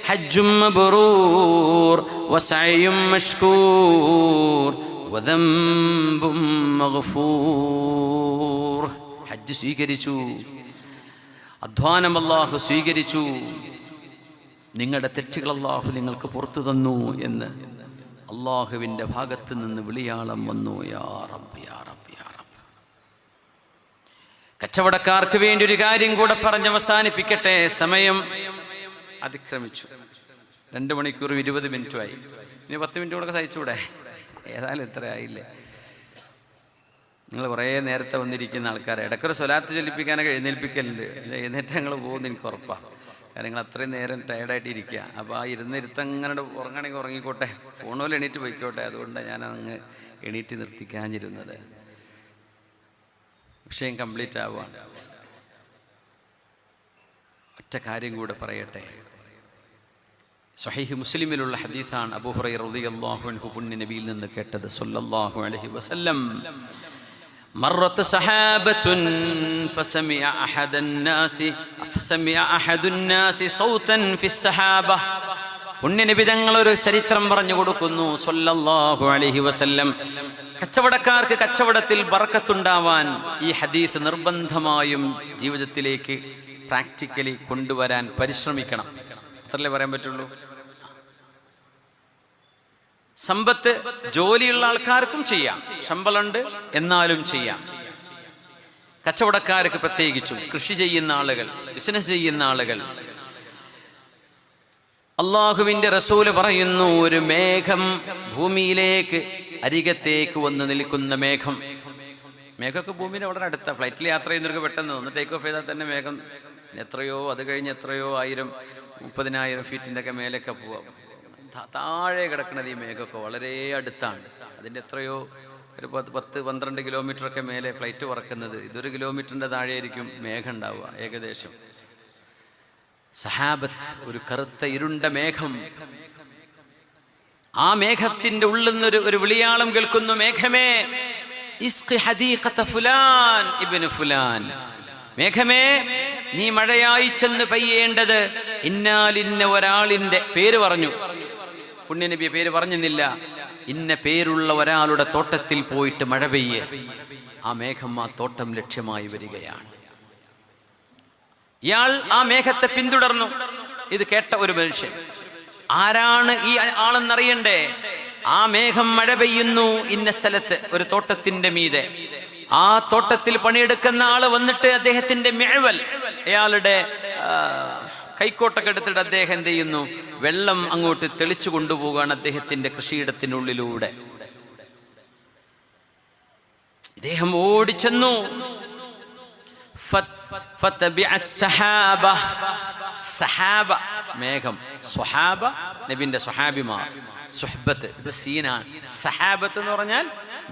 ഹജ്ജും മബ്റൂർ വസഅയും മഷ്കൂർ വദംബും മഗ്ഫൂർ. ഹജ്ജ് സ്വീകരിച്ചു, അധ്വാനം അല്ലാഹു സ്വീകരിച്ചു, നിങ്ങളുടെ തെറ്റുകൾ അല്ലാഹു നിങ്ങൾക്ക് പുറത്തു തന്നു എന്ന് അല്ലാഹുവിൻ്റെ ഭാഗത്ത് നിന്ന് വിളിയാളം വന്നു. യാ റബ്ബ്, യാ റബ്ബ്, യാ റബ്ബ്. കച്ചവടക്കാർക്ക് വേണ്ടി ഒരു കാര്യം കൂടെ പറഞ്ഞ് അവസാനിപ്പിക്കട്ടെ. സമയം അതിക്രമിച്ചു. 2 മണിക്കൂർ 20 മിനിറ്റുമായി. ഇനി 10 മിനിറ്റ് കൂടെ സഹിച്ചൂടെ? ഏതായാലും ഇത്ര ആയില്ലേ. നിങ്ങൾ കുറേ നേരത്തെ വന്നിരിക്കുന്ന ആൾക്കാരെ ഇടയ്ക്കൊരു സ്വലാത്ത് ചൊല്ലിപ്പിക്കാനൊക്കെ എഴുന്നേൽപ്പിക്കലുണ്ട്. പക്ഷേ എഴുന്നേറ്റ് ഞങ്ങൾ പോകുമെന്ന് എനിക്ക് ഉറപ്പാണ്. കാരണം നിങ്ങൾ അത്രയും നേരം ടയർഡായിട്ട് ഇരിക്കുക. അപ്പോൾ ആ ഇരുത്തങ്ങനെ ഉറങ്ങണമെങ്കിൽ ഉറങ്ങിക്കോട്ടെ, ഫോണോയിൽ എണീറ്റ് പോയിക്കോട്ടെ. അതുകൊണ്ടാണ് ഞാൻ അങ്ങ് എണീറ്റ് നിർത്തിക്കാഞ്ഞിരുന്നത്. വിഷയം കംപ്ലീറ്റ് ആവുകയാണ്. ഒറ്റ കാര്യം കൂടെ പറയട്ടെ. സ്വഹീഹ് മുസ്ലിമിലുള്ള ഹദീസാണ്. അബൂ ഹുറൈറ റളിയല്ലാഹു അൻഹു പുണ്യ നബിയിൽ നിന്ന് കേട്ടത് സല്ലല്ലാഹു അലൈഹി വസല്ലം. മറത്ത് സഹാബത്തുൻ ഫസമിഅ അഹദുൻ നാസി സൗതൻ ഫിസ്സഹാബ. പുണ്യ നബി തങ്ങൾ ഒരു ചരിത്രം പറഞ്ഞു കൊടുക്കുന്നു സല്ലല്ലാഹു അലൈഹി വസല്ലം. കച്ചവടക്കാർക്ക് കച്ചവടത്തിൽ ബർക്കത്തുണ്ടാവാൻ ഈ ഹദീസ് നിർബന്ധമായും ജീവിതത്തിലേക്ക് പ്രാക്ടിക്കലി കൊണ്ടുവരാൻ പരിശ്രമിക്കണം. അത്രല്ലേ പറയാൻ പറ്റുള്ളൂ. സമ്പത്ത് ജോലിയുള്ള ആൾക്കാർക്കും ചെയ്യാം, ശമ്പളമുണ്ട് എന്നാലും ചെയ്യാം. കച്ചവടക്കാർക്ക് പ്രത്യേകിച്ചും, കൃഷി ചെയ്യുന്ന ആളുകൾ, ബിസിനസ് ചെയ്യുന്ന ആളുകൾ. അള്ളാഹുവിന്റെ റസൂല് പറയുന്നു, ഒരു മേഘം ഭൂമിയിലേക്ക് അരികത്തേക്ക് വന്ന് നിൽക്കുന്ന മേഘം. മേഘമൊക്കെ ഭൂമിയുടെ വളരെ അടുത്ത. ഫ്ലൈറ്റിൽ യാത്ര ചെയ്യുന്നവർക്ക് പെട്ടെന്ന് ഒന്ന് ടേക്ക് ഓഫ് ചെയ്താൽ തന്നെ മേഘം എത്രയോ, അത് കഴിഞ്ഞ് എത്രയോ 1000-30,000 ഫീറ്റിൻ്റെ ഒക്കെ മേലൊക്കെ പോവാം. താഴെ കിടക്കുന്നത് ഈ മേഘമൊക്കെ വളരെ അടുത്താണ്. അതിൻ്റെ എത്രയോ ഒരു 10-12 കിലോമീറ്ററൊക്കെ മേലെ ഫ്ലൈറ്റ് പറക്കുന്നത്. ഇതൊരു കിലോമീറ്ററിൻ്റെ താഴെ ആയിരിക്കും മേഘം ഉണ്ടാവുക ഏകദേശം. സഹാബത്ത്, ഒരു കറുത്ത ഇരുണ്ട മേഘം. ആ മേഘത്തിന്റെ ഉള്ളിൽ നിന്ന് ഒരു വിളിയാളം കേൾക്കുന്നു, മേഘമേ ഇസ്ഖി ഹദീഖത ഫുലാൻ ഇബ്നു ഫുലാൻ. മേഘമേ, നീ മഴയായി ചെന്ന് പെയ്യേണ്ടത് ഇന്നാലിന്ന ഒരാളിന്റെ പേര് പറഞ്ഞു. പുണ്യനബിയെ പേര് പറഞ്ഞില്ല. ഇന്ന പേരുള്ള ഒരാളുടെ തോട്ടത്തിൽ പോയിട്ട് മഴ പെയ്യേ. ആ മേഘം ആ തോട്ടം ലക്ഷ്യമായി വരികയാണ്. ഇയാൾ ആ മേഘത്തെ പിന്തുടർന്നു. ഇത് കേട്ട ഒരു മനുഷ്യൻ, ആരാണ് ഈ ആളെന്നറിയണ്ടേ? ആ മേഘം മഴ പെയ്യുന്നു ഇന്ന സ്ഥലത്ത്, ഒരു തോട്ടത്തിന്റെ മീതെ. ആ തോട്ടത്തിൽ പണിയെടുക്കുന്ന ആള് വന്നിട്ട് അദ്ദേഹത്തിന്റെ മിഅ്വൽ, അയാളുടെ കൈക്കോട്ടൊക്കെ എടുത്തിട്ട് അദ്ദേഹം എന്ത് ചെയ്യുന്നു? വെള്ളം അങ്ങോട്ട് തെളിച്ചു കൊണ്ടുപോവുകയാണ് അദ്ദേഹത്തിന്റെ കൃഷിയിടത്തിനുള്ളിലൂടെ. ഇദ്ദേഹം ഓടിച്ചെന്നു. സഹാബ മേഘം, സ്വഹാബ നബിന്റെ സ്വഹാബിമാർ, സുഹ്ബത്ത് ഇത് സീനാണ്. സഹാബത്ത് എന്ന് പറഞ്ഞാൽ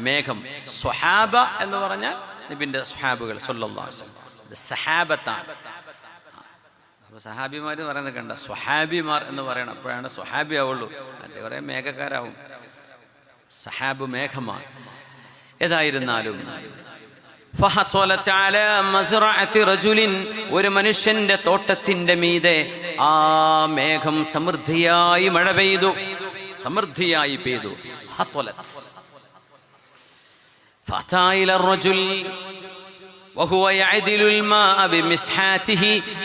മേഘം. സ്വഹാബ എന്ന് പറഞ്ഞാൽ നബിൻ്റെ സ്വഹാബുകൾ സല്ലല്ലാഹു അലൈഹി വസല്ലം, സഹാബത്താണ്. അപ്പോൾ സഹാബിമാർ പറയുന്നത് കണ്ട, സ്വഹാബിമാർ എന്ന് പറയണം, അപ്പോഴാണ് സ്വഹാബി ആവുള്ളൂ, അതിൻ്റെ കുറേ മേഘക്കാരാവും. സഹാബ് മേഘമാണ്. ഏതായിരുന്നാലും ഒരു മനുഷ്യന്റെ തോട്ടത്തിന്റെ മീതെ ആ മേഘം സമൃദ്ധിയായി മഴ പെയ്തു, സമൃദ്ധിയായി പെയ്തു.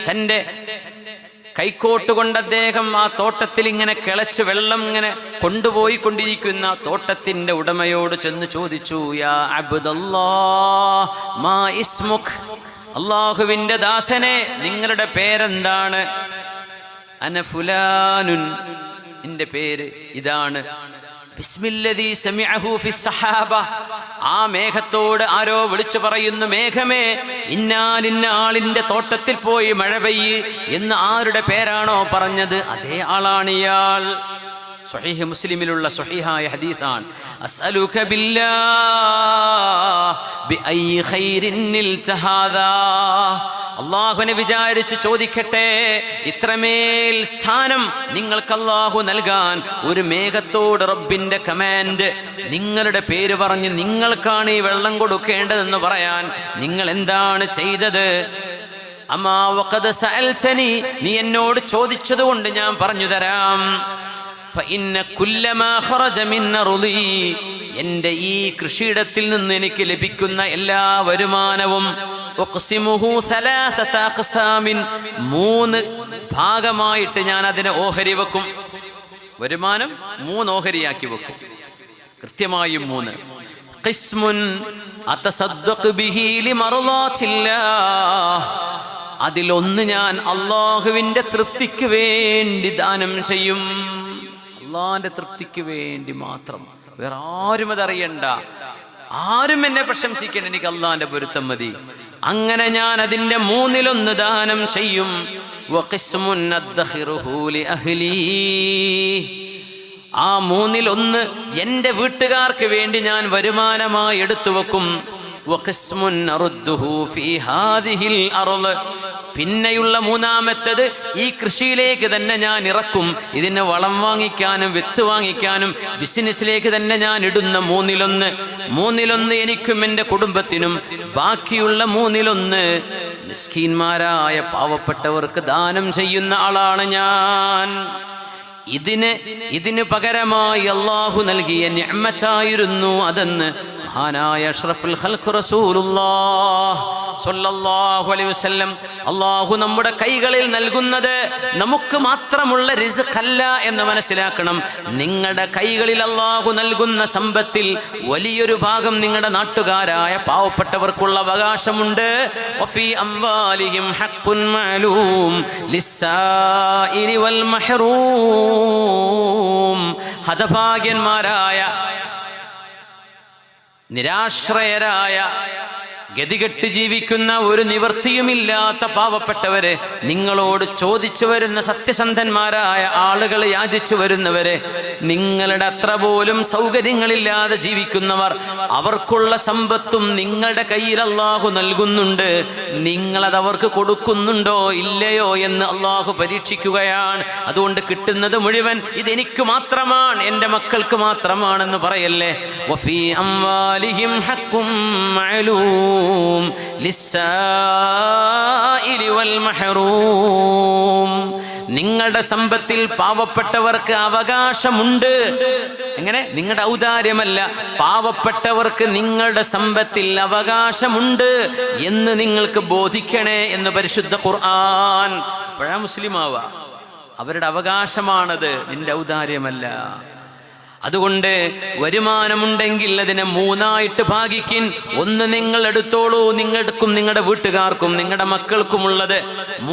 തന്റെ കൈക്കോട്ട് കൊണ്ട് അദ്ദേഹം ആ തോട്ടത്തിൽ ഇങ്ങനെ കിളച്ച് വെള്ളം ഇങ്ങനെ കൊണ്ടുപോയി കൊണ്ടിരിക്കുന്ന തോട്ടത്തിന്റെ ഉടമയോട് ചെന്ന് ചോദിച്ചു, യാ അബ്ദല്ലാഹ് മാ ഇസ്മുക്, അല്ലാഹുവിന്റെ ദാസനെ നിങ്ങളുടെ പേരെന്താണ്? അന ഫുലാനുൻ, എന്റെ പേര് ഇതാണ്. ബിസ്മില്ലദീ സമിഅഹു ഫിസ്സഹാബ, ആ മേഘത്തോട് ആരോ വിളിച്ചു പറയുന്നു, മേഘമേ ഇന്നാലിന്ന ആളിന്റെ തോട്ടത്തിൽ പോയി മഴ പെയ്യ് എന്ന് ആരുടെ പേരാണോ പറഞ്ഞത് അതേ ആളാണ് ഇയാൾ. സ്വഹീഹ് മുസ്ലിമിലുള്ള സ്വഹീഹായ ഹദീസാണ്. അസ്അലുക ബില്ലാഹ് ബിഅയ്യി ഖൈരിൻ നിൽതഹാദാ, അള്ളാഹുവിനെ വിചാരിച്ച് ചോദിക്കട്ടെ, ഇത്രമേൽ സ്ഥാനം നിങ്ങൾക്ക് അള്ളാഹു നൽകാൻ ഒരു മേഘത്തോട് റബ്ബിന്റെ കമാൻഡ്, നിങ്ങളുടെ പേര് പറഞ്ഞ് നിങ്ങൾക്കാണ് ഈ വെള്ളം കൊടുക്കേണ്ടതെന്ന് പറയാൻ നിങ്ങൾ എന്താണ് ചെയ്തത്? അമാ വഖദ് സഅൽതനി, നീ എന്നോട് ചോദിച്ചതുകൊണ്ട് ഞാൻ പറഞ്ഞു തരാം. ഫഇന്ന കുല്ലമാ ഖറജ മിൻ അർളി, എൻ്റെ ഈ കൃഷിയിടത്തിൽ നിന്ന് എനിക്ക് ലഭിക്കുന്ന എല്ലാ വരുമാനവും ഉഖ്സിമുഹു സലാസത അഖ്സാമിൻ, 3 ഭാഗമായിട്ട് ഞാൻ അതിനെ ഓഹരി വെക്കും. വരുമാനം 3 ഓഹരിയാക്കി വെക്കും, കൃത്യമായും 3. ഖിസ്മുൻ അതസദ്ദഖ് ബിഹി ലിമർളാത്തില്ലാഹ്, അതിലൊന്ന് ഞാൻ അല്ലാഹുവിൻ്റെ തൃപ്തിക്ക് വേണ്ടി ദാനം ചെയ്യും. അള്ളാഹിന്റെ തൃപ്തിക്ക് വേണ്ടി മാത്രം, വേറെ ആരും അതറിയണ്ട, ആരും എന്നെ പ്രശംസിക്കണം, എനിക്ക് അള്ളാഹിന്റെ പൊരുത്തം മതി. അങ്ങനെ ഞാൻ അതിന്റെ 1/3 ദാനം ചെയ്യും. വഖിസ്മുൻ അദ്ഖിറുഹു ലിഅഹ്ലി, ആ 1/3 എൻ്റെ വീട്ടുകാർക്ക് വേണ്ടി ഞാൻ വരുമാനമായി എടുത്തു വെക്കും. വഖിസ്മുൻ അറുദ്ദുഹു ഫീ ഹാദിഹിൽ അർള്, പിന്നെയുള്ള 3ാമത്തേത് ഈ കൃഷിയിലേക്ക് തന്നെ ഞാൻ ഇറക്കും. ഇതിനെ വളം വാങ്ങിക്കാനും വിത്ത് വാങ്ങിക്കാനും ബിസിനസ്സിലേക്ക് തന്നെ ഞാൻ ഇടുന്ന 1/3 എനിക്കും എൻ്റെ കുടുംബത്തിനും, ബാക്കിയുള്ള 1/3 മിസ്കീന്മാരായ പാവപ്പെട്ടവർക്ക് ദാനം ചെയ്യുന്ന ആളാണ് ഞാൻ. ഇതിന് പകരമായി അള്ളാഹു നൽകിയ നിഅ്മത്തായിരുന്നു അതെന്ന് മഹാനായ അഷ്റഫുൽ ഖൽഖ് റസൂലുള്ളാഹ് സ്വല്ലല്ലാഹു അലൈഹി വസല്ലം, അള്ളാഹു നമ്മുടെ കൈകളിൽ നൽകുന്നത് നമുക്ക് മാത്രമുള്ള റിസ്ഖ് അല്ല എന്ന് മനസ്സിലാക്കണം. നിങ്ങളുടെ കൈകളിൽ അള്ളാഹു നൽകുന്ന സമ്പത്തിൽ വലിയൊരു ഭാഗം നിങ്ങളുടെ നാട്ടുകാരായ പാവപ്പെട്ടവർക്കുള്ള അവകാശമുണ്ട്. വഫീ അംവാലിഹിം ഹഖ്ഖുൻ മഅലൂം ലിസ്സായിരി വൽ മഹ്റൂം, ഹതഭാഗ്യന്മാരായ, നിരാശ്രയരായ, ഗതികെട്ട് ജീവിക്കുന്ന ഒരു നിവൃത്തിയുമില്ലാത്ത പാവപ്പെട്ടവരെ, നിങ്ങളോട് ചോദിച്ചു വരുന്ന സത്യസന്ധന്മാരായ ആളുകൾ, യാചിച്ചു വരുന്നവരെ, നിങ്ങളുടെ അത്ര പോലും സൗകര്യങ്ങളില്ലാതെ ജീവിക്കുന്നവർ, അവർക്കുള്ള സമ്പത്തും നിങ്ങളുടെ കയ്യിൽ അള്ളാഹു നൽകുന്നുണ്ട്. നിങ്ങളത് അവർക്ക് കൊടുക്കുന്നുണ്ടോ ഇല്ലയോ എന്ന് അള്ളാഹു പരീക്ഷിക്കുകയാണ്. അതുകൊണ്ട് കിട്ടുന്നത് മുഴുവൻ ഇതെനിക്ക് മാത്രമാണ്, എൻ്റെ മക്കൾക്ക് മാത്രമാണെന്ന് പറയല്ലേ. വഫീ അംവാലിഹിം ഹഖ്ഖും മഅലൂം ലിസ്സായിരി വൽ മഹ്റൂം, നിങ്ങളുടെ സമ്പത്തിൽ പാവപ്പെട്ടവർക്ക് അവകാശമുണ്ട്. എങ്ങനെ? നിങ്ങളുടെ ഔദാര്യമല്ല, പാവപ്പെട്ടവർക്ക് നിങ്ങളുടെ സമ്പത്തിൽ അവകാശമുണ്ട് എന്ന് നിങ്ങൾക്ക് ബോധിക്കണേ എന്ന് പരിശുദ്ധ ഖുർആൻ. അപ്പോഴാ മുസ്ലിമാവുക. അവരുടെ അവകാശമാണത്, നിന്റെ ഔദാര്യമല്ല. അതുകൊണ്ട് വരുമാനമുണ്ടെങ്കിൽ അതിനെ 3ആയിട്ട് ഭാഗിക്കിൻ. 1 നിങ്ങൾ എടുത്തോളൂ, നിങ്ങൾക്കും നിങ്ങളുടെ വീട്ടുകാർക്കും നിങ്ങളുടെ മക്കൾക്കുമുള്ളത്.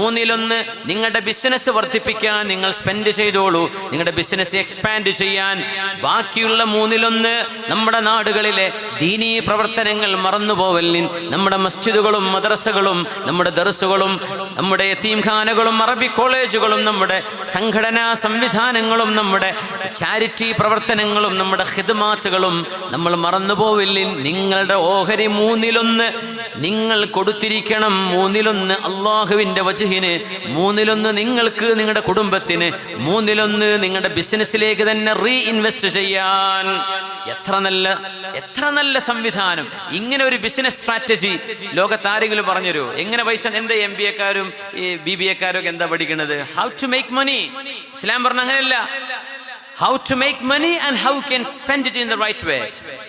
1/3 നിങ്ങളുടെ ബിസിനസ് വർദ്ധിപ്പിക്കാൻ നിങ്ങൾ സ്പെൻഡ് ചെയ്തോളൂ, നിങ്ങളുടെ ബിസിനസ് എക്സ്പാൻഡ് ചെയ്യാൻ. ബാക്കിയുള്ള 1/3 നമ്മുടെ നാടുകളിലെ ദീനീ പ്രവർത്തനങ്ങൾ മറന്നുപോവലിൻ, നമ്മുടെ മസ്ജിദുകളും മദ്രസകളും നമ്മുടെ ദർസുകളും നമ്മുടെ യതീംഖാനകളും അറബി കോളേജുകളും നമ്മുടെ സംഘടനാ സംവിധാനങ്ങളും നമ്മുടെ ചാരിറ്റി പ്രവർത്തനങ്ങളും പ്രവർത്തനങ്ങളും നമ്മുടെ ഖിദ്മാത്തുകളും നമ്മൾ മറന്നുപോവില്ല. നിങ്ങളുടെ ഓഹരി 1/3 നിങ്ങൾ കൊടുത്തിരിക്കണം. 1/3 അള്ളാഹുവിൻ്റെ വജ്ഹിന്, 1/3 നിങ്ങൾക്ക്, നിങ്ങളുടെ കുടുംബത്തിന്, 1/3 നിങ്ങളുടെ ബിസിനസ്സിലേക്ക് തന്നെ റീഇൻവെസ്റ്റ് ചെയ്യാൻ. എത്ര നല്ല സംവിധാനം! ഇങ്ങനെ ഒരു ബിസിനസ് സ്ട്രാറ്റജി ലോകത്താരെങ്കിലും പറഞ്ഞുതരൂ? എങ്ങനെ പൈസ? എൻ്റെ MBA കാരും ഈ BBA കാരും എന്താ പഠിക്കുന്നത്? How to make money. ഇസ്ലാം പറഞ്ഞ അങ്ങനെയല്ല. How to make money and how can spend it in the right way.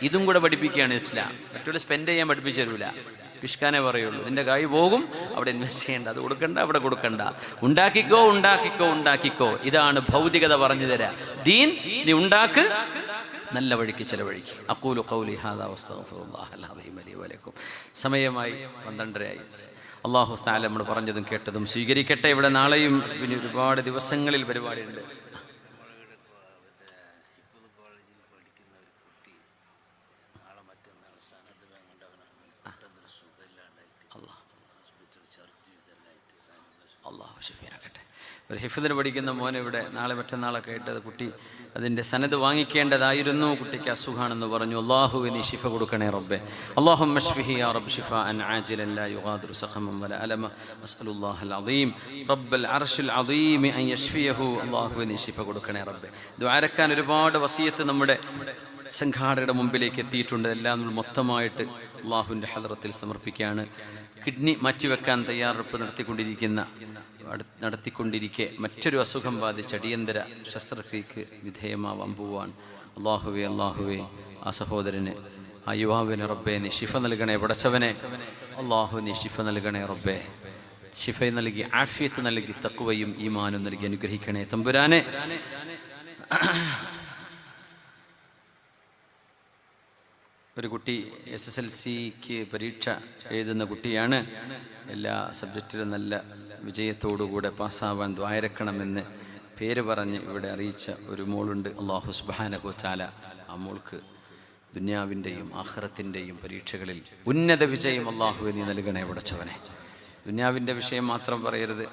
ഇതും കൂടെ പഠിപ്പിക്കുകയാണ് ഇസ്ലാം. മറ്റുള്ള സ്പെൻഡ് ചെയ്യാൻ പഠിപ്പിച്ചു തരൂല, പിഷ്കാനേ പറയുള്ളൂ. നിന്റെ കൈ പോകും, അവിടെ ഇൻവെസ്റ്റ് ചെയ്യേണ്ട, അത് കൊടുക്കണ്ട, അവിടെ കൊടുക്കണ്ട. ഉണ്ടാക്കിക്കോ. ഇതാണ് ഭൗതികത പറഞ്ഞു തരാം. ദീൻ നീ ഉണ്ടാക്ക്, നല്ല വഴിക്ക് ചിലവഴിക്ക്. അഖൂലു ഖൗലി ഹാദാ വസ്തഗ്ഫിറുല്ലാഹൽ അദീം ലി വലക്കും. സമയമായി 12:30. അല്ലാഹു തആല നമ്മൾ പറഞ്ഞതും കേട്ടതും സ്വീകരിക്കട്ടെ. ഇവിടെ നാളെയും പിന്നെ ഒരുപാട് ദിവസങ്ങളിൽ പരിപാടിയുണ്ട്. അല്ലാഹു ശിഫയാക്കട്ടെ. ഒരു ഹിഫ്ദിന് പഠിക്കുന്ന മോനെ ഇവിടെ നാളെ മറ്റന്നാളൊക്കെ ആയിട്ട് കുട്ടി അതിൻ്റെ സനദ് വാങ്ങിക്കേണ്ടതായിരുന്നു. കുട്ടിക്ക് അസുഖാണെന്ന് പറഞ്ഞു. അല്ലാഹുവിന് ശിഫ കൊടുക്കണേ റബ്ബേ. അല്ലാഹുമ്മ ശ്ഫിഹി യാ റബ്ബ് ശിഫാഅൻ ആജിലൻ ലാ യുഗാദിറു സഖമൻ വലാ അലമ. അസ്അലുല്ലാഹൽ അദീം റബ്ബൽ അർശിൽ അദീം അൻ യശ്ഫിയഹു. അല്ലാഹുവിന് ശിഫ കൊടുക്കണേ റബ്ബേ. ദുആരക്കാൻ ഒരുപാട് വസിയത്ത് നമ്മുടെ സംഘാടകരുടെ മുമ്പിലേക്ക് എത്തിയിട്ടുണ്ട്. എല്ലാം നമ്മൾ മൊത്തമായിട്ട് അല്ലാഹുവിൻ്റെ ഹദ്റത്തിൽ സമർപ്പിക്കുകയാണ്. കിഡ്നി മാറ്റിവെക്കാൻ തയ്യാറെടുപ്പ് നടത്തിക്കൊണ്ടിരിക്കെ മറ്റൊരു അസുഖം ബാധിച്ച് അടിയന്തര ശസ്ത്രക്രിയക്ക് വിധേയമാവാൻ പോവാണ്. അള്ളാഹുവേ ആ സഹോദരന്, ആ യുവാവിന് റബ്ബേ നീ ശിഫ നൽകണേ. പടച്ചവനെ അള്ളാഹു നീ ശിഫ നൽകണേ റബ്ബേ. ശിഫ നൽകി, ആഫിയത്ത് നൽകി, തഖ്വയും ഈമാനും നൽകി അനുഗ്രഹിക്കണേ തമ്പുരാനെ. ഒരു കുട്ടി SSLCക്ക് പരീക്ഷ എഴുതുന്ന കുട്ടിയാണ്. എല്ലാ സബ്ജക്റ്റിലും നല്ല വിജയത്തോടുകൂടെ പാസ്സാവാൻ ദ്വാരക്കണമെന്ന് പേര് പറഞ്ഞ് ഇവിടെ അറിയിച്ച ഒരു മോളുണ്ട്. അല്ലാഹു സുബ്ഹാനഹു വ തആല ആ മോൾക്ക് ദുനിയാവിൻ്റെയും ആഖിറത്തിൻ്റെയും പരീക്ഷകളിൽ ഉന്നത വിജയം അല്ലാഹുവേ നീ നൽകണേ പടച്ചവനെ. ദുനിയാവിൻ്റെ വിഷയം മാത്രം പറയരുത്.